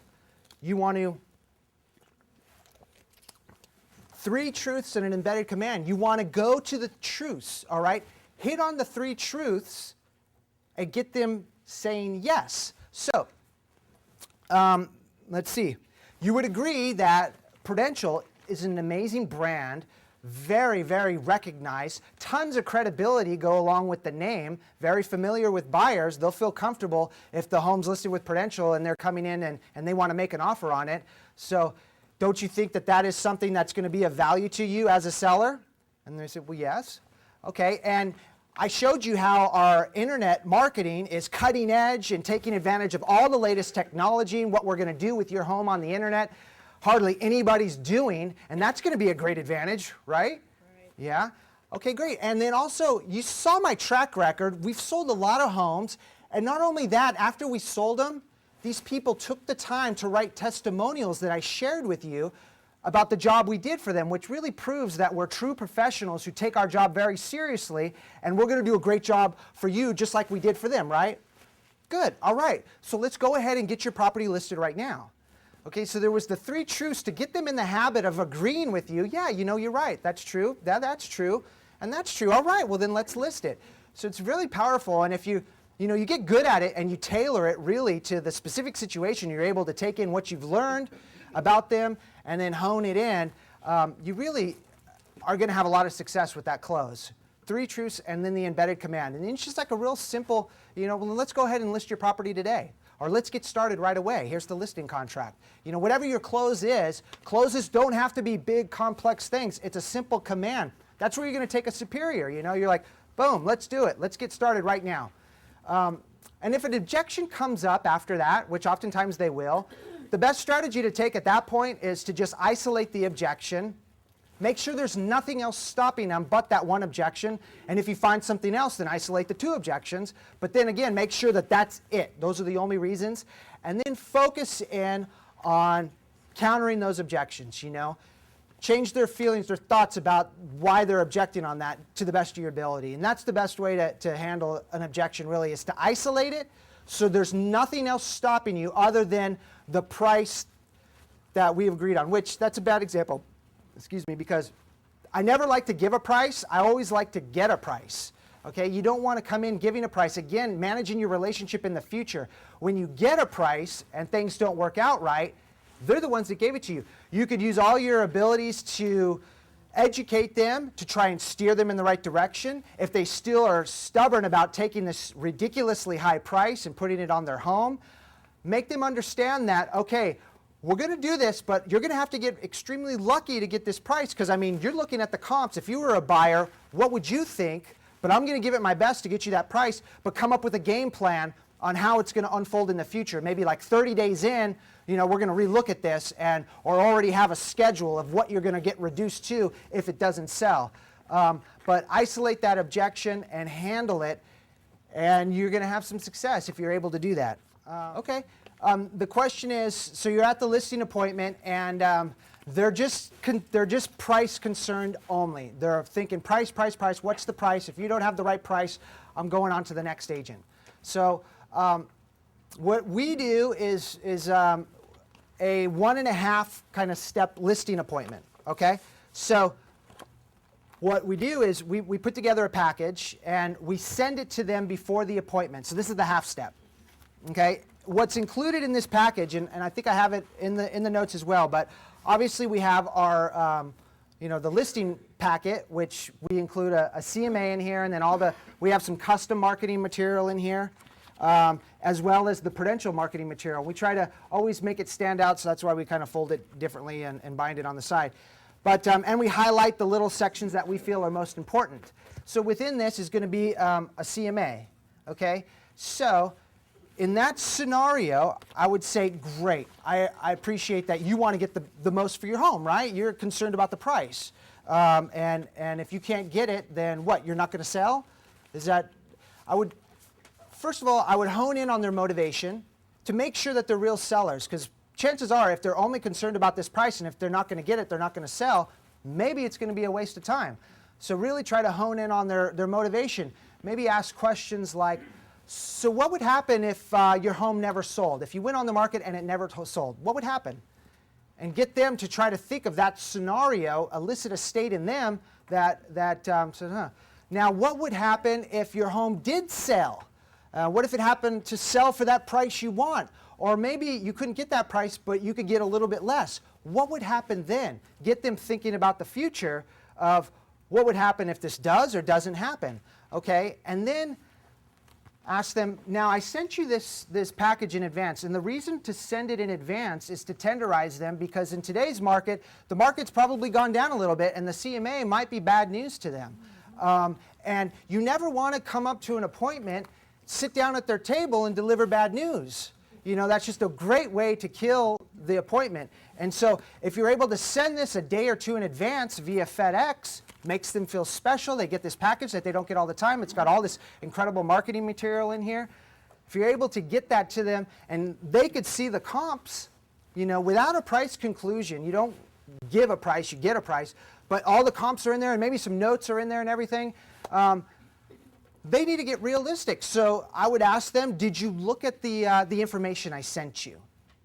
you want to 3 truths and an embedded command. You want to go to the truths, all right? Hit on the 3 truths and get them saying yes. So, let's see. You would agree that Prudential is an amazing brand, very, very recognized. Tons of credibility go along with the name. Very familiar with buyers. They'll feel comfortable if the home's listed with Prudential and they're coming in and they want to make an offer on it. So don't you think that is something that's going to be of value to you as a seller? And they said, well, yes. Okay, and I showed you how our internet marketing is cutting edge and taking advantage of all the latest technology and what we're going to do with your home on the internet. Hardly anybody's doing, and that's going to be a great advantage, right? Right. Yeah? Okay, great. And then also, you saw my track record. We've sold a lot of homes, and not only that, after we sold them, these people took the time to write testimonials that I shared with you about the job we did for them, which really proves that we're true professionals who take our job very seriously, and we're going to do a great job for you just like we did for them, right? Good. All right. So let's go ahead and get your property listed right now. Okay, so there was the 3 truths to get them in the habit of agreeing with you. Yeah, you know, you're right. That's true. That's true. And that's true. All right, well then let's list it. So it's really powerful, and if you get good at it and you tailor it really to the specific situation, you're able to take in what you've learned about them and then hone it in, you really are going to have a lot of success with that close. 3 truths and then the embedded command. And then it's just like a real simple, well, let's go ahead and list your property today. Or let's get started right away. Here's the listing contract. Whatever your close is, closes don't have to be big, complex things. It's a simple command. That's where you're going to take a superior. You're like, boom, let's do it. Let's get started right now. And if an objection comes up after that, which oftentimes they will, the best strategy to take at that point is to just isolate the objection. Make sure there's nothing else stopping them but that one objection. And if you find something else, then isolate the 2 objections. But then again, make sure that that's it. Those are the only reasons. And then focus in on countering those objections, Change their feelings, their thoughts about why they're objecting on that to the best of your ability. And that's the best way to handle an objection really, is to isolate it so there's nothing else stopping you other than the price that we've agreed on, which that's a bad example. Excuse me, because I never like to give a price. I always like to get a price. Okay, you don't want to come in giving a price. Again, managing your relationship in the future. When you get a price and things don't work out right, they're the ones that gave it to you. You could use all your abilities to educate them, to try and steer them in the right direction. If they still are stubborn about taking this ridiculously high price and putting it on their home, make them understand that, okay, we're going to do this, but you're going to have to get extremely lucky to get this price because, you're looking at the comps. If you were a buyer, what would you think? But I'm going to give it my best to get you that price, but come up with a game plan on how it's going to unfold in the future. Maybe like 30 days in, we're going to relook at this or already have a schedule of what you're going to get reduced to if it doesn't sell. But isolate that objection and handle it, and you're going to have some success if you're able to do that. Okay. The question is, so you're at the listing appointment, and they're just price concerned only. They're thinking price, price, price. What's the price? If you don't have the right price, I'm going on to the next agent. So what we do is a 1.5 kind of step listing appointment. Okay. So what we do is we put together a package and we send it to them before the appointment. So this is the half step. Okay. What's included in this package, and I think I have it in the notes as well, but obviously we have our, the listing packet, which we include a CMA in here, and then we have some custom marketing material in here, as well as the Prudential marketing material. We try to always make it stand out, so that's why we kind of fold it differently and bind it on the side. But, and we highlight the little sections that we feel are most important. So within this is going to be a CMA, okay? So in that scenario, I would say, great. I appreciate that you want to get the most for your home, right? You're concerned about the price. And if you can't get it, then what? You're not going to sell? First of all, I would hone in on their motivation to make sure that they're real sellers, because chances are if they're only concerned about this price and if they're not going to get it, they're not going to sell, maybe it's going to be a waste of time. So really try to hone in on their motivation. Maybe ask questions like, so what would happen if your home never sold? If you went on the market and it never sold, what would happen? And get them to try to think of that scenario, elicit a state in them that says, huh. Now, what would happen if your home did sell? What if it happened to sell for that price you want? Or maybe you couldn't get that price, but you could get a little bit less. What would happen then? Get them thinking about the future of what would happen if this does or doesn't happen. Okay, and then ask them, now I sent you this package in advance, and the reason to send it in advance is to tenderize them, because in today's market, the market's probably gone down a little bit, and the CMA might be bad news to them. And you never want to come up to an appointment, sit down at their table, and deliver bad news. That's just a great way to kill the appointment. And so if you're able to send this a day or two in advance via FedEx, makes them feel special. They get this package that they don't get all the time. It's got all this incredible marketing material in here. if you're able to get that to them and they could see the comps, without a price conclusion, you don't give a price, you get a price, but all the comps are in there and maybe some notes are in there and everything, they need to get realistic. So I would ask them, did you look at the information I sent you?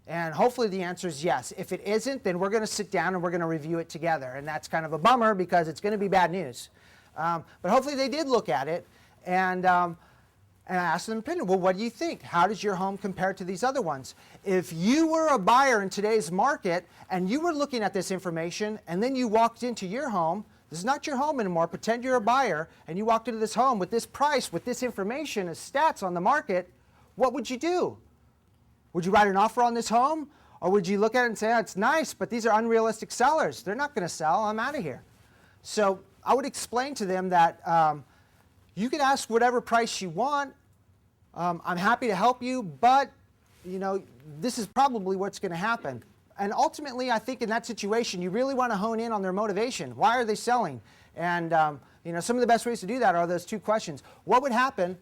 And hopefully the answer is yes. If it isn't, then we're going to sit down and we're going to review it together. And that's kind of a bummer because it's going to be bad news. But hopefully they did look at it, and I asked them opinion. Well, what do you think? How does your home compare to these other ones? If you were a buyer in today's market and you were looking at this information and then you walked into your home, this is not your home anymore, pretend you're a buyer, and you walked into this home with this price, with this information as stats on the market, what would you do? Would you write an offer on this home? Or would you look at it and say, oh, it's nice, but these are unrealistic sellers. They're not going to sell. I'm out of here. So I would explain to them that you can ask whatever price you want. I'm happy to help you, but this is probably what's going to happen. And ultimately, I think in that situation, you really want to hone in on their motivation. Why are they selling? And some of the best ways to do that are those two questions. What would happen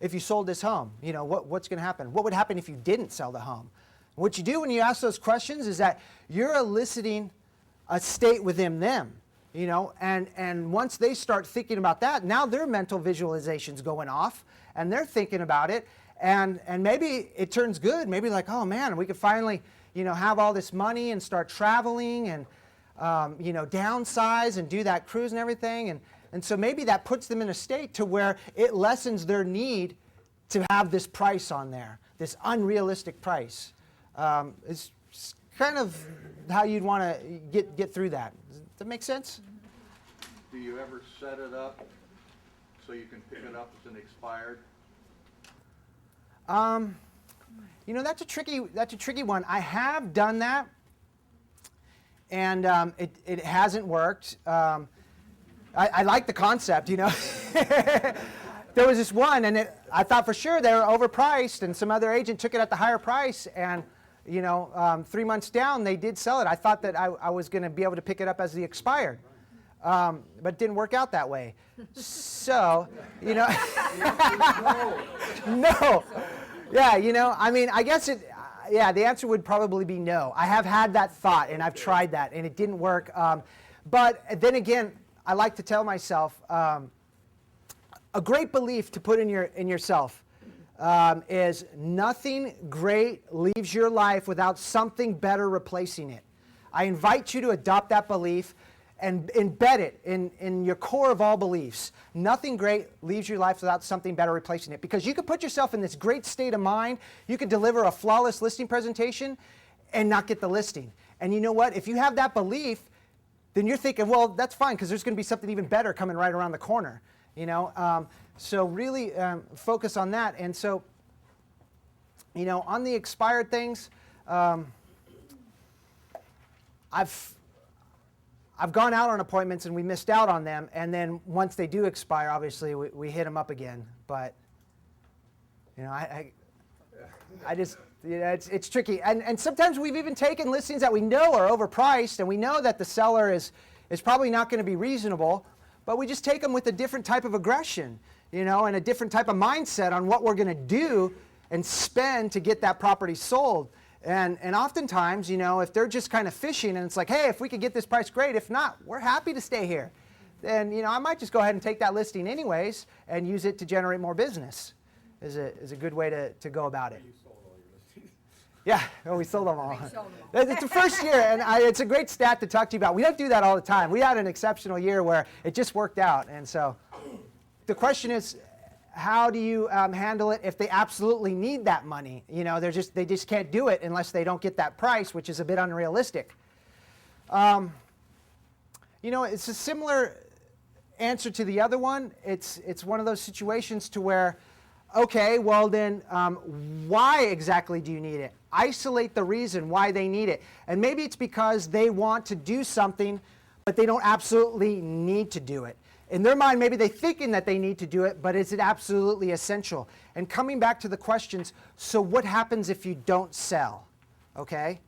if you sold this home? What's going to happen? What would happen if you didn't sell the home? What you do when you ask those questions is that you're eliciting a state within them. And once they start thinking about that, now their mental visualization's going off, and they're thinking about it, and maybe it turns good. Maybe like, oh man, we could finally, have all this money and start traveling and, downsize and do that cruise and everything. And so maybe that puts them in a state to where it lessens their need to have this price on there, this unrealistic price. It's kind of how you'd want to get through that. Does that make sense? Do you ever set it up so you can pick it up as an expired? That's a tricky one. I have done that, and it hasn't worked. I like the concept, There was this one, and I thought for sure they were overpriced, and some other agent took it at the higher price, and 3 months down, they did sell it. I thought that I was going to be able to pick it up as the expired, but it didn't work out that way. So, no. Yeah, I guess the answer would probably be no. I have had that thought, and I've tried that, and it didn't work. But then again, I like to tell myself, a great belief to put in yourself is nothing great leaves your life without something better replacing it. I invite you to adopt that belief and embed it in your core of all beliefs. Nothing great leaves your life without something better replacing it. Because you could put yourself in this great state of mind, you could deliver a flawless listing presentation and not get the listing. And you know what? If you have that belief, then you're thinking, well, that's fine because there's going to be something even better coming right around the corner. So really focus on that. And so, on the expired things, I've gone out on appointments and we missed out on them, and then once they do expire, obviously we hit them up again. But I just it's tricky, and sometimes we've even taken listings that we know are overpriced, and we know that the seller is probably not going to be reasonable, but we just take them with a different type of aggression, and a different type of mindset on what we're going to do and spend to get that property sold. And oftentimes, if they're just kind of fishing and it's like, hey, if we could get this price, great. If not, we're happy to stay here. Then, I might just go ahead and take that listing anyways and use it to generate more business is a good way to go about it. You sold all your listings. Yeah, well, we sold them all. It's the first year, and it's a great stat to talk to you about. We don't do that all the time. We had an exceptional year where it just worked out. And so the question is, how do you handle it if they absolutely need that money? They just can't do it unless they don't get that price, which is a bit unrealistic. It's a similar answer to the other one. It's one of those situations to where, okay, well then, why exactly do you need it? Isolate the reason why they need it. And maybe it's because they want to do something, but they don't absolutely need to do it. In their mind, maybe they're thinking that they need to do it, but is it absolutely essential? And coming back to the questions, so what happens if you don't sell? Okay?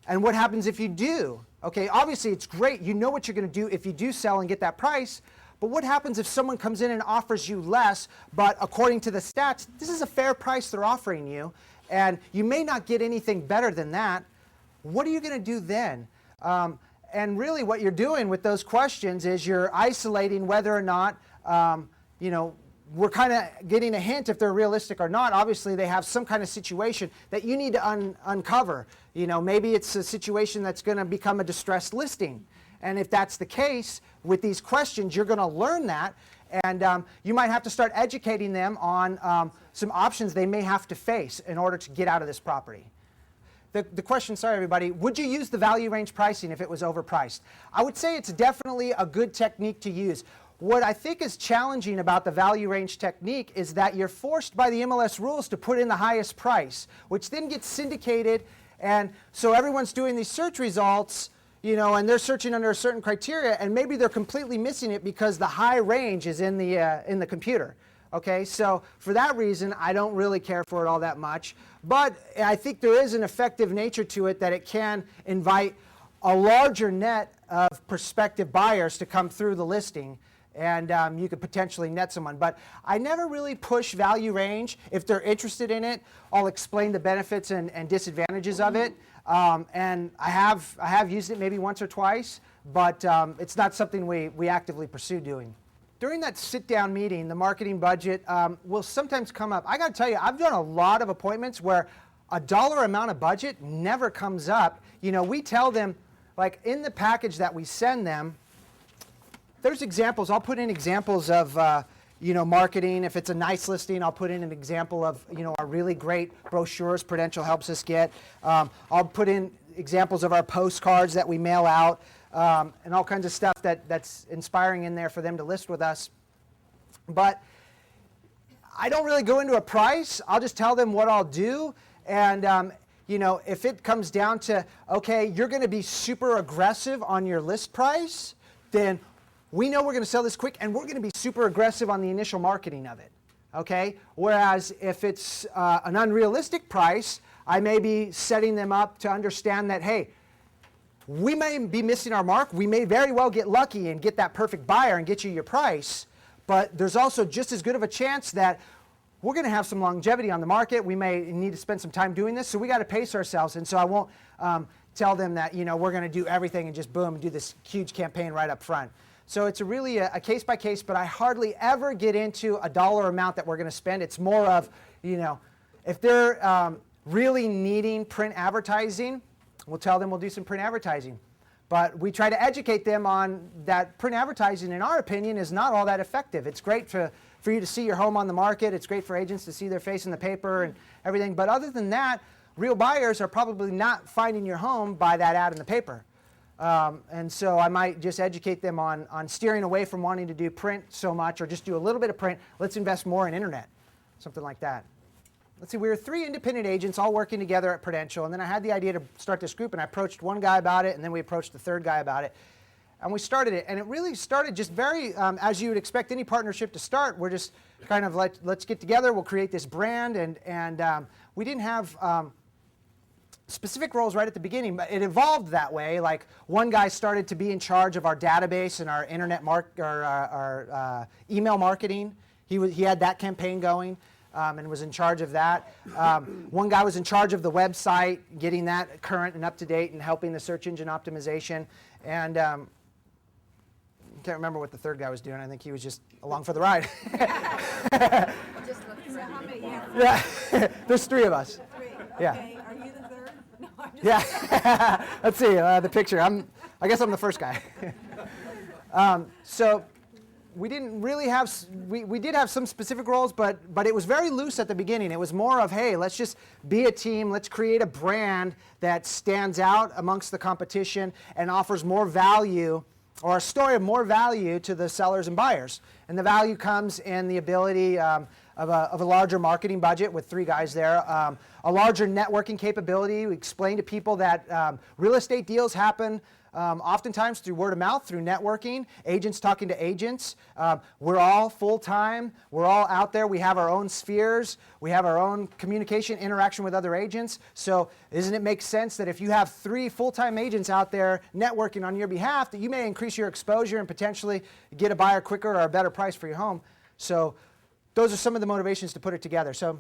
And what happens if you do? Okay, obviously it's great. You know what you're going to do if you do sell and get that price, But what happens if someone comes in and offers you less, but according to the stats, this is a fair price they're offering you, and you may not get anything better than that? What are you going to do then? And really what you're doing with those questions is you're isolating whether or not, we're kind of getting a hint if they're realistic or not. Obviously, they have some kind of situation that you need to uncover. Maybe it's a situation that's going to become a distressed listing. And if that's the case, with these questions, you're going to learn that. And you might have to start educating them on some options they may have to face in order to get out of this property. The question, sorry everybody, would you use the value range pricing if it was overpriced? I would say it's definitely a good technique to use. What I think is challenging about the value range technique is that you're forced by the MLS rules to put in the highest price, which then gets syndicated, and so everyone's doing these search results, and they're searching under a certain criteria, and maybe they're completely missing it because the high range is in the computer. Okay, so for that reason, I don't really care for it all that much. But I think there is an effective nature to it that it can invite a larger net of prospective buyers to come through the listing, and you could potentially net someone. But I never really push value range. If they're interested in it, I'll explain the benefits and disadvantages of it. And I have used it maybe once or twice, but it's not something we actively pursue doing. During that sit-down meeting, the marketing budget will sometimes come up. I got to tell you, I've done a lot of appointments where a dollar amount of budget never comes up. We tell them, like in the package that we send them, there's examples. I'll put in examples of marketing. If it's a nice listing, I'll put in an example of our really great brochures Prudential helps us get. I'll put in examples of our postcards that we mail out. And all kinds of stuff that's inspiring in there for them to list with us. But I don't really go into a price. I'll just tell them what I'll do. And if it comes down to, okay, you're going to be super aggressive on your list price, then we know we're going to sell this quick, and we're going to be super aggressive on the initial marketing of it. Okay? Whereas if it's an unrealistic price, I may be setting them up to understand that, hey, we may be missing our mark. We may very well get lucky and get that perfect buyer and get you your price. But there's also just as good of a chance that we're going to have some longevity on the market. We may need to spend some time doing this. So we got to pace ourselves. And so I won't tell them that we're going to do everything and just boom and do this huge campaign right up front. So it's really a case by case. But I hardly ever get into a dollar amount that we're going to spend. It's more of if they're really needing print advertising, we'll tell them we'll do some print advertising. But we try to educate them on that print advertising, in our opinion, is not all that effective. It's great for you to see your home on the market. It's great for agents to see their face in the paper and everything. But other than that, real buyers are probably not finding your home by that ad in the paper. And so I might just educate them on steering away from wanting to do print so much or just do a little bit of print. Let's invest more in internet, something like that. Let's see, we were 3 independent agents all working together at Prudential, and then I had the idea to start this group, and I approached one guy about it, and then we approached the third guy about it, and we started it. And it really started just very, as you would expect any partnership to start, we're just kind of like, let's get together, we'll create this brand, and we didn't have specific roles right at the beginning, but it evolved that way. Like one guy started to be in charge of our database and our internet our email marketing. He had that campaign going. And was in charge of that. One guy was in charge of the website, getting that current and up to date and helping the search engine optimization. And I can't remember what the third guy was doing. I think he was just along for the ride. Just look so how many? Yeah, there's 3 of us. 3. Yeah. Okay, are you the third? No, I'm just Yeah, let's see the picture. I guess I'm the first guy. So we didn't really have, we did have some specific roles, but it was very loose at the beginning. It was more of, hey, let's just be a team. Let's create a brand that stands out amongst the competition and offers more value, or a story of more value to the sellers and buyers. And the value comes in the ability of a larger marketing budget with 3 guys there, a larger networking capability. We explain to people that real estate deals happen oftentimes through word of mouth, through networking, agents talking to agents. We're all full-time. We're all out there. We have our own spheres. We have our own communication, interaction with other agents. So doesn't it make sense that if you have 3 full-time agents out there networking on your behalf, that you may increase your exposure and potentially get a buyer quicker or a better price for your home? So those are some of the motivations to put it together. So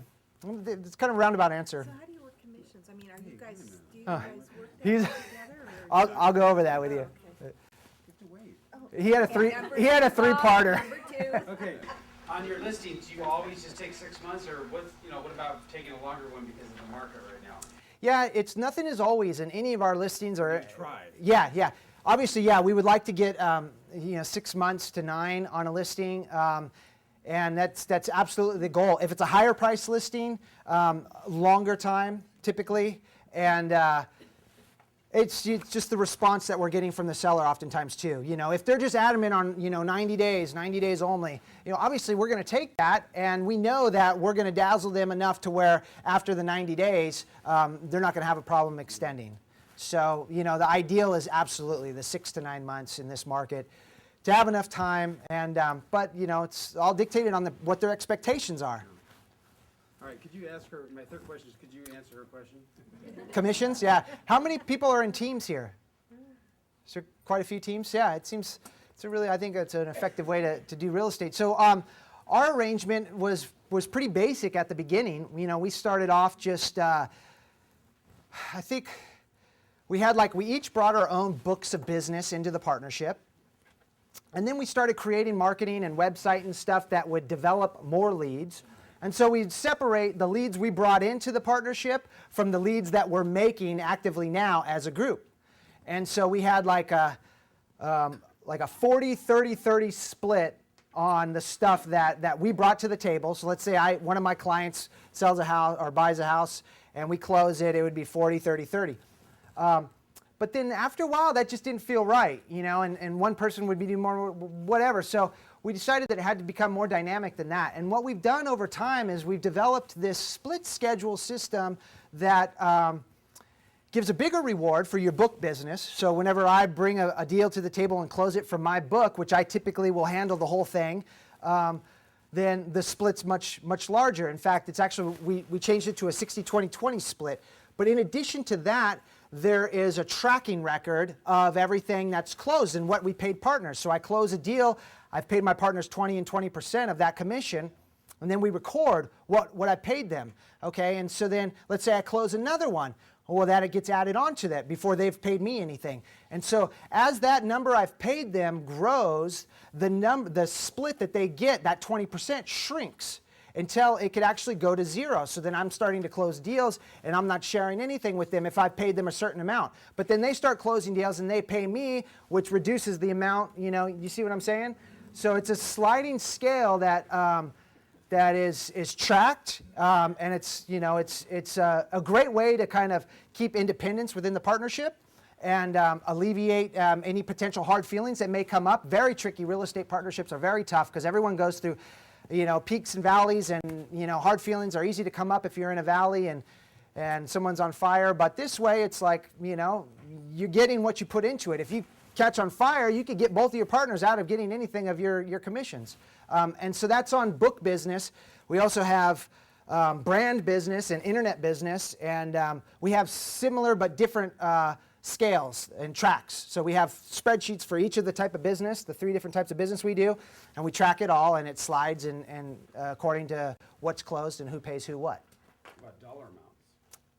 it's kind of a roundabout answer. So how do you work commissions? I mean, are you guys, do you guys work that He's- together? Or I'll go over that with you. okay. He had a three-parter. Number 2. Okay, On your listings, you always just take 6 months, or what about taking a longer one because of the market right now? Yeah, it's nothing is always in any of our listings or. tried. Yeah. Obviously, yeah, we would like to get 6 months to 9 on a listing, and that's absolutely the goal. If it's a higher price listing, longer time typically, and it's just the response that we're getting from the seller oftentimes too. If they're just adamant on 90 days only, obviously we're going to take that, and we know that we're going to dazzle them enough to where after the 90 days, they're not going to have a problem extending. So the ideal is absolutely the 6 to 9 months in this market to have enough time, and but it's all dictated on what their expectations are. All right, could you ask her, my third question is, could you answer her question? Commissions, yeah. How many people are in teams here? Is there quite a few teams? Yeah, it seems I think it's an effective way to do real estate. So our arrangement was pretty basic at the beginning. We started off just, I think we each brought our own books of business into the partnership. And then we started creating marketing and website and stuff that would develop more leads. And so we'd separate the leads we brought into the partnership from the leads that we're making actively now as a group. And so we had like a 40-30-30 split on the stuff that we brought to the table. So let's say one of my clients sells a house or buys a house and we close it, it would be 40-30-30. But then after a while, that just didn't feel right, and one person would be doing more, whatever. So we decided that it had to become more dynamic than that. And what we've done over time is we've developed this split schedule system that gives a bigger reward for your book business. So whenever I bring a deal to the table and close it from my book, which I typically will handle the whole thing, then the split's much larger. In fact, it's actually, we changed it to a 60-20-20 split. But in addition to that, there is a tracking record of everything that's closed and what we paid partners. So I close a deal, I've paid my partners 20 and 20% of that commission, and then we record what I paid them. Okay, and so then let's say I close another one. Well, that it gets added onto that before they've paid me anything. And so as that number I've paid them grows, the split that they get, that 20%, shrinks until it could actually go to 0. So then I'm starting to close deals and I'm not sharing anything with them if I've paid them a certain amount. But then they start closing deals and they pay me, which reduces the amount, you see what I'm saying? So it's a sliding scale that is tracked, and it's a great way to kind of keep independence within the partnership and alleviate any potential hard feelings that may come up. Very tricky. Real estate partnerships are very tough because everyone goes through peaks and valleys, and hard feelings are easy to come up if you're in a valley and someone's on fire. But this way, it's like you're getting what you put into it. If you catch on fire, you could get both of your partners out of getting anything of your commissions. And so that's on book business. We also have brand business and internet business, and we have similar but different scales and tracks. So we have spreadsheets for each of the type of business, the 3 different types of business we do, and we track it all, and it slides and according to what's closed and who pays who what. About dollar amounts?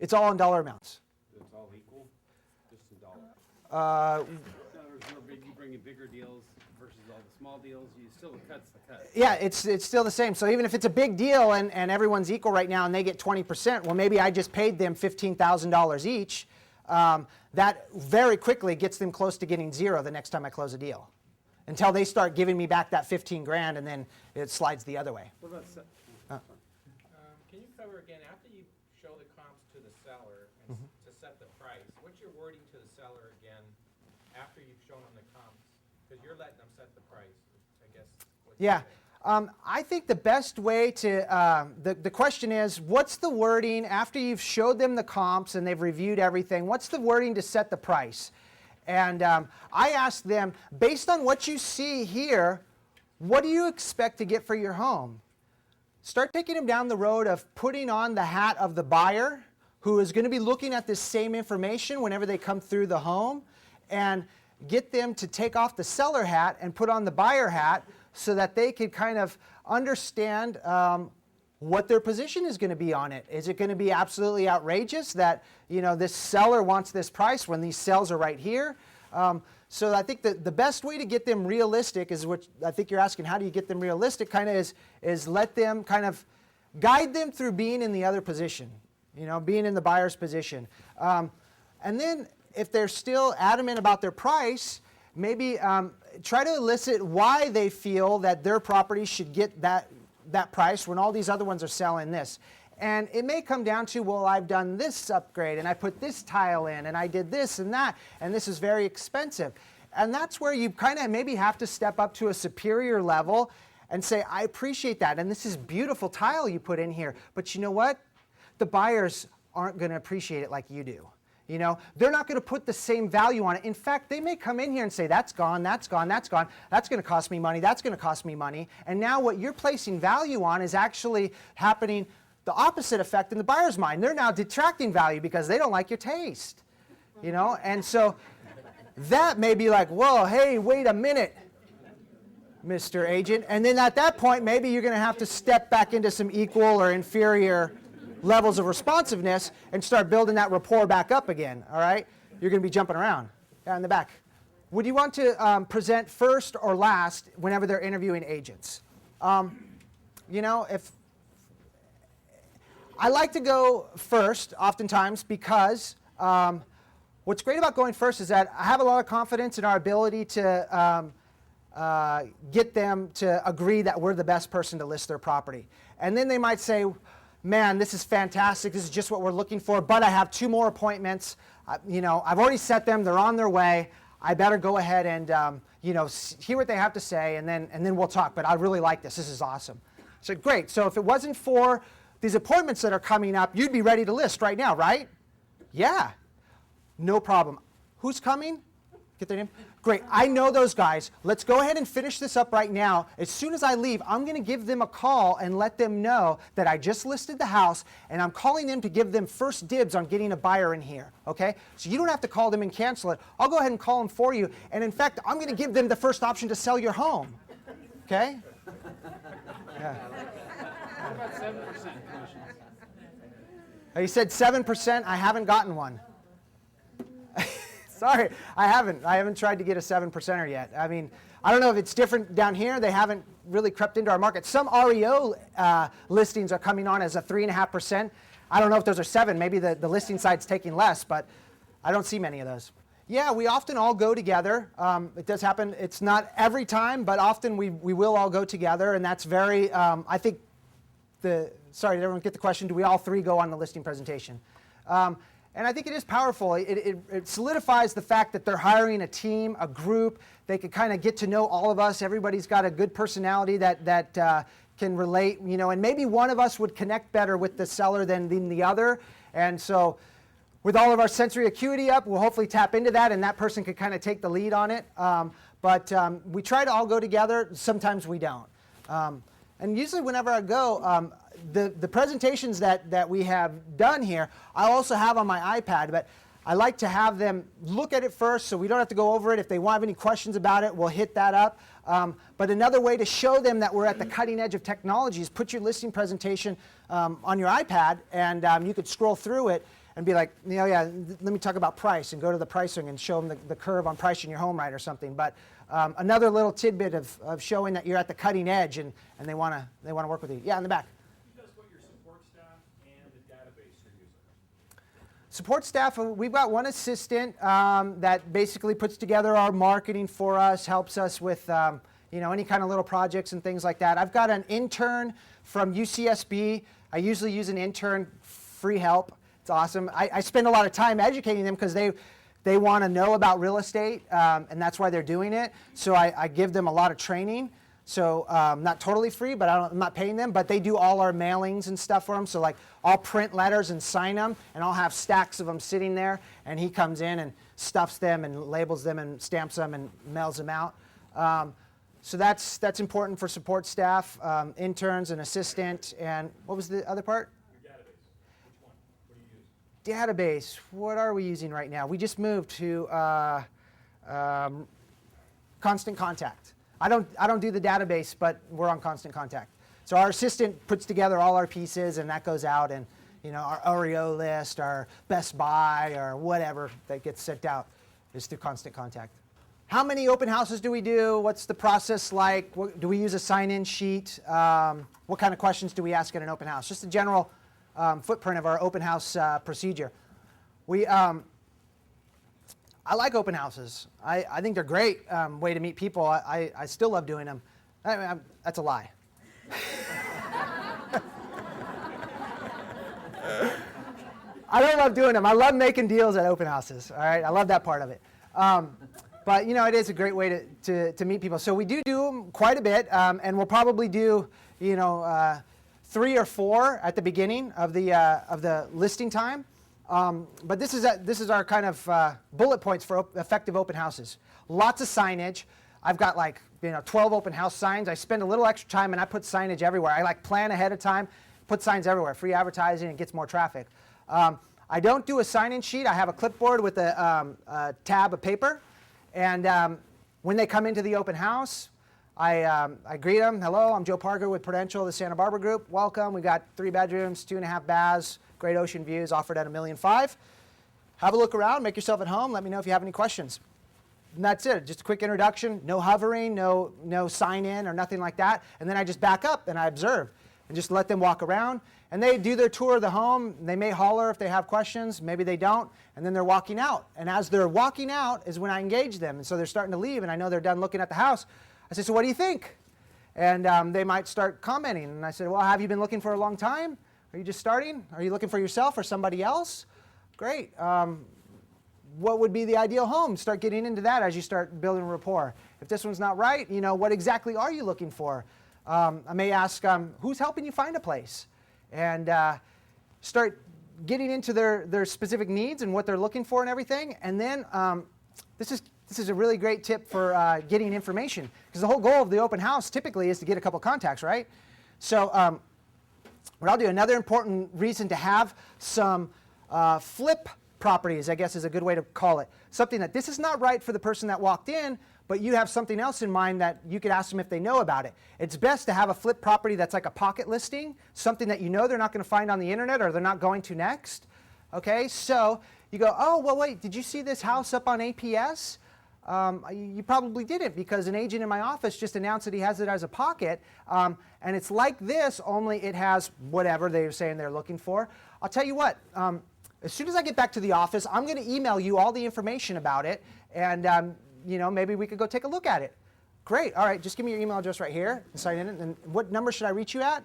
It's all in dollar amounts. It's all equal, just in dollars? You bring in bigger deals versus all the small deals, the cut's the cut. Yeah, it's still the same. So even if it's a big deal and everyone's equal right now and they get 20%, well, maybe I just paid them $15,000 each. That very quickly gets them close to getting 0 the next time I close a deal, until they start giving me back that 15 grand, and then it slides the other way. What about Can you cover again, after you show the comps to the seller and to set the price, what's your wording to the seller again after you've shown them the comps? Because you're letting them set the price, I guess. Yeah, I think the best way to, the question is, what's the wording after you've showed them the comps and they've reviewed everything, what's the wording to set the price? And I asked them, based on what you see here, what do you expect to get for your home? Start taking them down the road of putting on the hat of the buyer who is going to be looking at this same information whenever they come through the home, and get them to take off the seller hat and put on the buyer hat so that they could kind of understand what their position is going to be on it. Is it going to be absolutely outrageous that, you know, this seller wants this price when these sales are right here? So I think that the best way to get them realistic is what I think you're asking, how do you get them realistic, kind of is let them kind of guide them through being in the other position, you know, being in the buyer's position. And then if they're still adamant about their price, maybe try to elicit why they feel that their property should get that price when all these other ones are selling this. And it may come down to, well, I've done this upgrade, and I put this tile in, and I did this and that, and this is very expensive. And that's where you kind of maybe have to step up to a superior level and say, I appreciate that, and this is beautiful tile you put in here, but you know what? The buyers aren't going to appreciate it like you do. You know, they're not going to put the same value on it. In fact, they may come in here and say, that's gone, that's gone, that's gone, that's going to cost me money, that's going to cost me money. And now what you're placing value on is actually happening the opposite effect in the buyer's mind. They're now detracting value because they don't like your taste. You know, and so that may be like, whoa, hey, wait a minute, Mr. Agent. And then at that point, maybe you're going to have to step back into some equal or inferior levels of responsiveness and start building that rapport back up again, all right? You're going to be jumping around. Yeah, in the back. Would you want to present first or last whenever they're interviewing agents? You know, if I like to go first oftentimes because what's great about going first is that I have a lot of confidence in our ability to get them to agree that we're the best person to list their property. And then they might say, man, this is fantastic, this is just what we're looking for, but I have 2 more appointments. You know, I've already set them, they're on their way. I better go ahead and you know, hear what they have to say, and then we'll talk. But I really like this is awesome. So great, so if it wasn't for these appointments that are coming up, you'd be ready to list right now, right? Yeah, no problem. Who's coming? Get their name? Great, I know those guys. Let's go ahead and finish this up right now. As soon as I leave, I'm going to give them a call and let them know that I just listed the house, and I'm calling them to give them first dibs on getting a buyer in here, okay? So you don't have to call them and cancel it. I'll go ahead and call them for you, and in fact, I'm going to give them the first option to sell your home, okay? Yeah. What about 7% commissions? You said 7%. I haven't gotten one. Sorry, I haven't tried to get a 7%er yet. I mean, I don't know if it's different down here. They haven't really crept into our market. Some REO listings are coming on as a 3.5%. I don't know if those are 7. Maybe the listing side's taking less, but I don't see many of those. Yeah, we often all go together. It does happen. It's not every time, but often we will all go together, and that's very, I think, sorry, did everyone get the question? Do we all 3 go on the listing presentation? And I think it is powerful. It solidifies the fact that they're hiring a team, a group. They can kind of get to know all of us. Everybody's got a good personality that can relate, you know, and maybe one of us would connect better with the seller than the other. And so with all of our sensory acuity up, we'll hopefully tap into that, and that person could kind of take the lead on it. But we try to all go together. Sometimes we don't. And usually whenever I go, the presentations that we have done here, I also have on my iPad, but I like to have them look at it first so we don't have to go over it. If they have any questions about it, we'll hit that up. But another way to show them that we're at the cutting edge of technology is put your listing presentation on your iPad, and you could scroll through it and be like, you know, yeah, let me talk about price, and go to the pricing and show them the curve on pricing your home right or something. But another little tidbit of showing that you're at the cutting edge and they want to work with you. Yeah, in the back. Tell us what your support staff and the database are using. Support staff, we've got one assistant that basically puts together our marketing for us, helps us with you know, any kind of little projects and things like that. I've got an intern from UCSB. I usually use an intern, free help. It's awesome. I spend a lot of time educating them because they want to know about real estate, and that's why they're doing it. So I give them a lot of training. So not totally free, but I'm not paying them, but they do all our mailings and stuff for them. So like I'll print letters and sign them, and I'll have stacks of them sitting there, and he comes in and stuffs them and labels them and stamps them and mails them out. So that's important for support staff, interns, and assistant, and what was the other part? Your database. Which one? What do you use? Database. What are we using right now? We just moved to Constant Contact. I don't do the database, but we're on Constant Contact. So our assistant puts together all our pieces, and that goes out, and our Oreo list, our Best Buy, or whatever that gets sent out is through Constant Contact. How many open houses do we do? What's the process like? Do we use a sign-in sheet? What kind of questions do we ask at an open house? Just a general footprint of our open house procedure. I like open houses. I think they're a great way to meet people. I still love doing them. That's a lie. I don't love doing them. I love making deals at open houses. All right, I love that part of it. But it is a great way to meet people. So we do them quite a bit, and we'll probably do 3 or 4 at the beginning of the listing time. But this is our kind of bullet points for effective open houses. Lots of signage. I've got 12 open house signs. I spend a little extra time and I put signage everywhere. I plan ahead of time, put signs everywhere. Free advertising, it gets more traffic. I don't do a sign-in sheet. I have a clipboard with a tab of paper. And when they come into the open house, I greet them. Hello, I'm Joe Parker with Prudential, the Santa Barbara Group. Welcome. We got 3 bedrooms, 2.5 baths, great ocean views, offered at $1.5 million. Have a look around, make yourself at home. Let me know if you have any questions. And that's it. Just a quick introduction. No hovering, no sign in or nothing like that. And then I just back up and I observe and just let them walk around. And they do their tour of the home. They may holler if they have questions. Maybe they don't. And then they're walking out. And as they're walking out is when I engage them. And so they're starting to leave. And I know they're done looking at the house. I say, so what do you think? And they might start commenting. And I said, well, have you been looking for a long time? Are you just starting? Are you looking for yourself or somebody else? Great. What would be the ideal home? Start getting into that as you start building rapport. If this one's not right, what exactly are you looking for? I may ask, who's helping you find a place? And start getting into their specific needs and what they're looking for and everything. And then this is a really great tip for getting information, because the whole goal of the open house typically is to get a couple contacts, right? So what I'll do, another important reason to have some flip properties, I guess is a good way to call it. Something that this is not right for the person that walked in, but you have something else in mind that you could ask them if they know about it. It's best to have a flip property that's like a pocket listing, something that they're not going to find on the internet or they're not going to next. Okay, so you go, oh, well, wait, did you see this house up on APS? You probably didn't, because an agent in my office just announced that he has it as a pocket, and it's like this, only it has whatever they're saying they're looking for. I'll tell you what, as soon as I get back to the office, I'm going to email you all the information about it, and maybe we could go take a look at it. Great. All right, just give me your email address right here and sign in. And what number should I reach you at?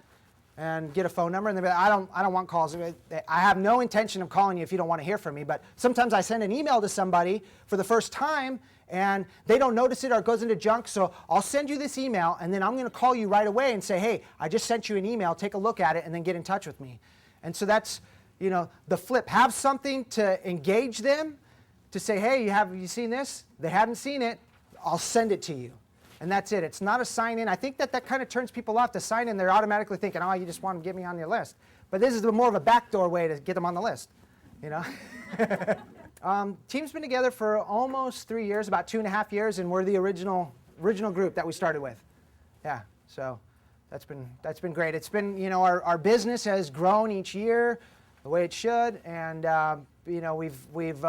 And get a phone number. And they'll be like, I don't want calls. I have no intention of calling you if you don't want to hear from me. But sometimes I send an email to somebody for the first time, and they don't notice it or it goes into junk. So I'll send you this email, and then I'm going to call you right away and say, hey, I just sent you an email. Take a look at it, and then get in touch with me. And so that's the flip. Have something to engage them, to say, hey, have you seen this? They haven't seen it. I'll send it to you. And that's it. It's not a sign-in. I think that kind of turns people off. To sign in, they're automatically thinking, oh, you just want to get me on your list. But this is more of a backdoor way to get them on the list. Team's been together for almost 3 years, about 2.5 years, and we're the original group that we started with. Yeah, so that's been great. It's been, our business has grown each year the way it should, and we've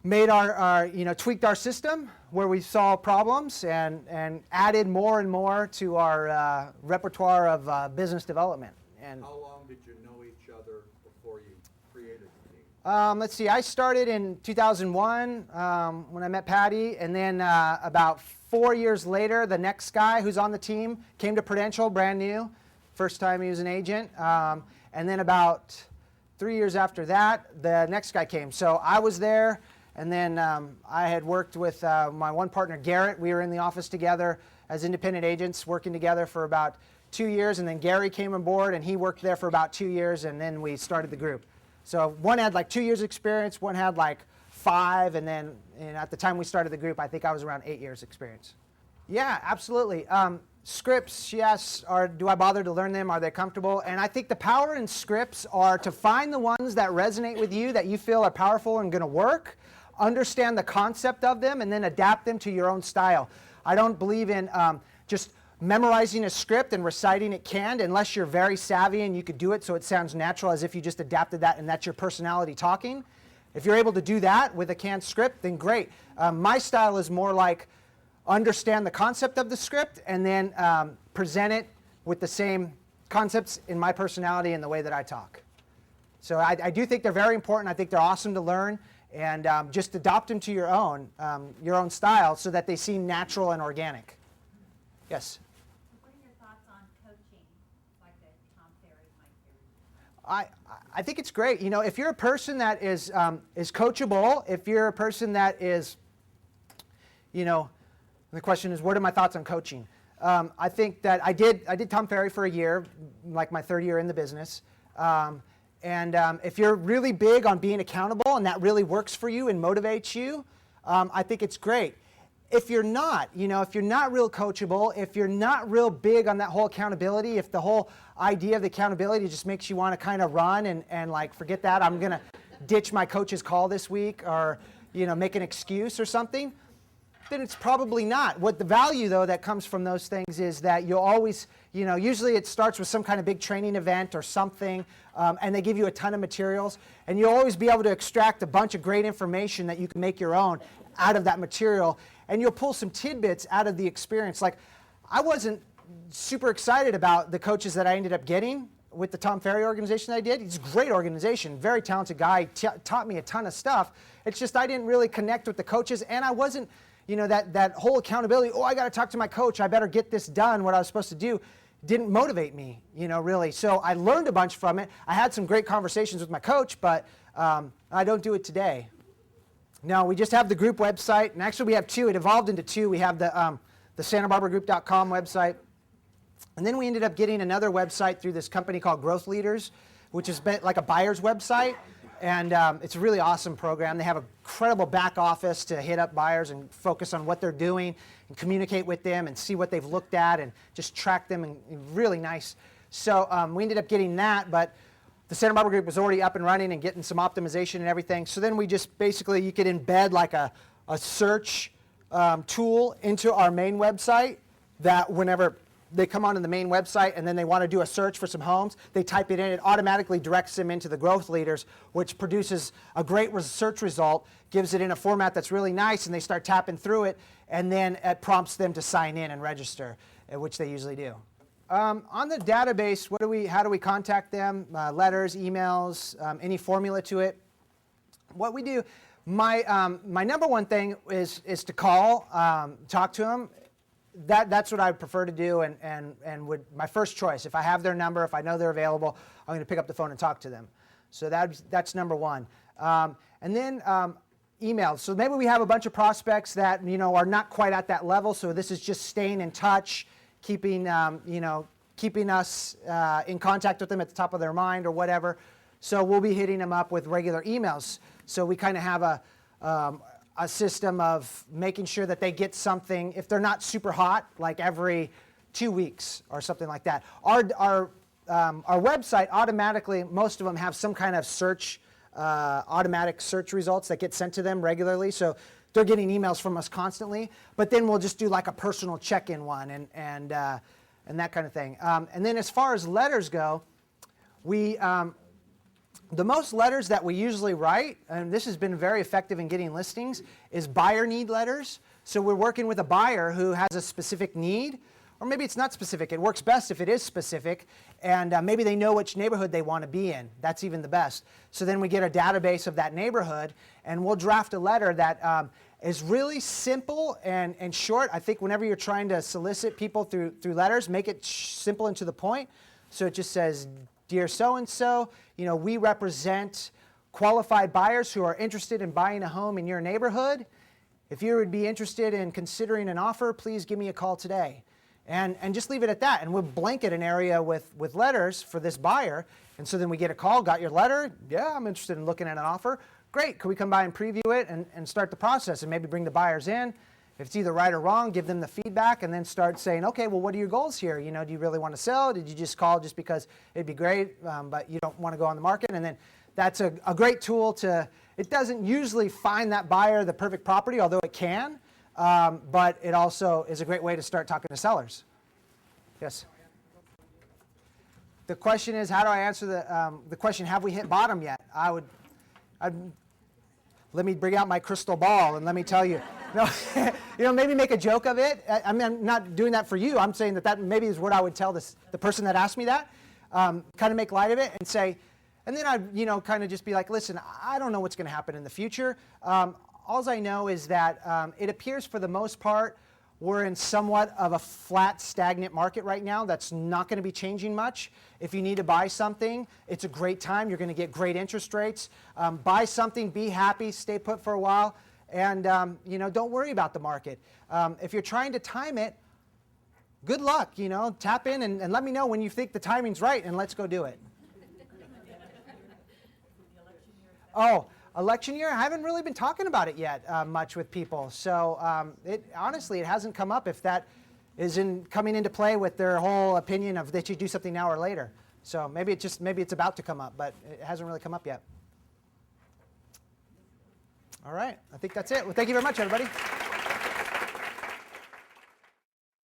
made our tweaked our system where we solve problems and added more and more to our repertoire of business development. And How long did you know each other before you created the team? let's see, I started in 2001 when I met Patty, and then about 4 years later, the next guy who's on the team came to Prudential, brand new. First time he was an agent. And then about 3 years after that, the next guy came. So I was there, and then I had worked with my one partner, Garrett. We were in the office together as independent agents working together for about 2 years, and then Gary came on board and he worked there for about 2 years, and then we started the group. So one had like 2 years experience, one had like 5, and then at the time we started the group, I think I was around 8 years experience. Yeah, absolutely. Scripts, she asks, do I bother to learn them? Are they comfortable? And I think the power in scripts are to find the ones that resonate with you, that you feel are powerful and going to work, understand the concept of them, and then adapt them to your own style. I don't believe in just memorizing a script and reciting it canned unless you're very savvy and you could do it so it sounds natural as if you just adapted that and that's your personality talking. If you're able to do that with a canned script, then great. My style is more like understand the concept of the script and then present it with the same concepts in my personality and the way that I talk. So I do think they're very important. I think they're awesome to learn, and just adopt them to your own style so that they seem natural and organic. Yes? What are your thoughts on coaching, like the Tom Ferry, Mike Ferry? I think it's great. You know, if you're a person that is coachable, if you're a person that is, you know, the question is, what are my thoughts on coaching? I think that I did Tom Ferry for a year, like my 3rd year in the business. If you're really big on being accountable and that really works for you and motivates you, I think it's great. If you're not, you know, if you're not real coachable, if you're not real big on that whole accountability, if the whole idea of the accountability just makes you want to kind of run and like, forget that, I'm going to ditch my coach's call this week, or, you know, make an excuse or something, then it's probably not. What the value, though, that comes from those things is that you'll always, you know, usually it starts with some kind of big training event or something, and they give you a ton of materials, and you'll always be able to extract a bunch of great information that you can make your own out of that material, and you'll pull some tidbits out of the experience. Like, I wasn't super excited about the coaches that I ended up getting with the Tom Ferry organization that I did. It's a great organization, very talented guy, taught me a ton of stuff. It's just I didn't really connect with the coaches, and I wasn't, you know, that whole accountability, I got to talk to my coach, I better get this done, what I was supposed to do, didn't motivate me, you know, really. So I learned a bunch from it. I had some great conversations with my coach, but I don't do it today. No, we just have the group website, and actually we have 2. It evolved into 2. We have the SantaBarbaraGroup.com website, and then we ended up getting another website through this company called Growth Leaders, which is like a buyer's website, and it's a really awesome program. They have an incredible back office to hit up buyers and focus on what they're doing and communicate with them and see what they've looked at and just track them, and really nice. So we ended up getting that, but the Santa Barbara group was already up and running and getting some optimization and everything. So then we just basically, you could embed like a search tool into our main website, that whenever they come onto the main website and then they want to do a search for some homes, they type it in, it automatically directs them into the Growth Leaders, which produces a great search result, gives it in a format that's really nice, and they start tapping through it, and then it prompts them to sign in and register, which they usually do. On the database, how do we contact them? Letters, emails, any formula to it? What we do, my number one thing is to call, talk to them. That's what I would prefer to do, and would my first choice. If I have their number, if I know they're available, I'm going to pick up the phone and talk to them. So that's number one. And then emails. So maybe we have a bunch of prospects that, you know, are not quite at that level. So this is just staying in touch, keeping us in contact with them at the top of their mind or whatever. So we'll be hitting them up with regular emails. So we kind of have a system of making sure that they get something, if they're not super hot, like every 2 weeks or something like that. Our website automatically, most of them have some kind of search, automatic search results that get sent to them regularly. So they're getting emails from us constantly. But then we'll just do like a personal check-in one and that kind of thing. And then as far as letters go, the most letters that we usually write, and this has been very effective in getting listings, is buyer need letters. So we're working with a buyer who has a specific need, or maybe it's not specific. It works best if it is specific, and maybe they know which neighborhood they want to be in. That's even the best. So then we get a database of that neighborhood, and we'll draft a letter that is really simple and short. I think whenever you're trying to solicit people through letters, make it simple and to the point. So it just says, "Dear so-and-so, you know, we represent qualified buyers who are interested in buying a home in your neighborhood. If you would be interested in considering an offer, please give me a call today. And just leave it at that. And we'll blanket an area with letters for this buyer. And so then we get a call, got your letter? Yeah, I'm interested in looking at an offer. Great, could we come by and preview it and start the process and maybe bring the buyers in? If it's either right or wrong, give them the feedback and then start saying, okay, well, what are your goals here? You know, do you really want to sell? Did you just call just because it'd be great, but you don't want to go on the market? And then that's a great tool to, it doesn't usually find that buyer the perfect property, although it can, but it also is a great way to start talking to sellers. Yes? The question is, how do I answer the question, have we hit bottom yet? Let me bring out my crystal ball and let me tell you. No, you know, maybe make a joke of it. I mean, I'm not doing that for you. I'm saying that maybe is what I would tell the person that asked me that. Kind of make light of it and say, and then I'd, you know, kind of just be like, listen, I don't know what's going to happen in the future. All I know is that it appears for the most part we're in somewhat of a flat, stagnant market right now. That's not going to be changing much. If you need to buy something, it's a great time. You're going to get great interest rates. Buy something, be happy, stay put for a while, and you know, don't worry about the market. If you're trying to time it, good luck. You know, tap in and let me know when you think the timing's right, and let's go do it. Oh. Election year, I haven't really been talking about it yet much with people. So honestly, it hasn't come up if that is coming into play with their whole opinion of that you do something now or later. So maybe it's about to come up, but it hasn't really come up yet. All right, I think that's it. Well, thank you very much, everybody.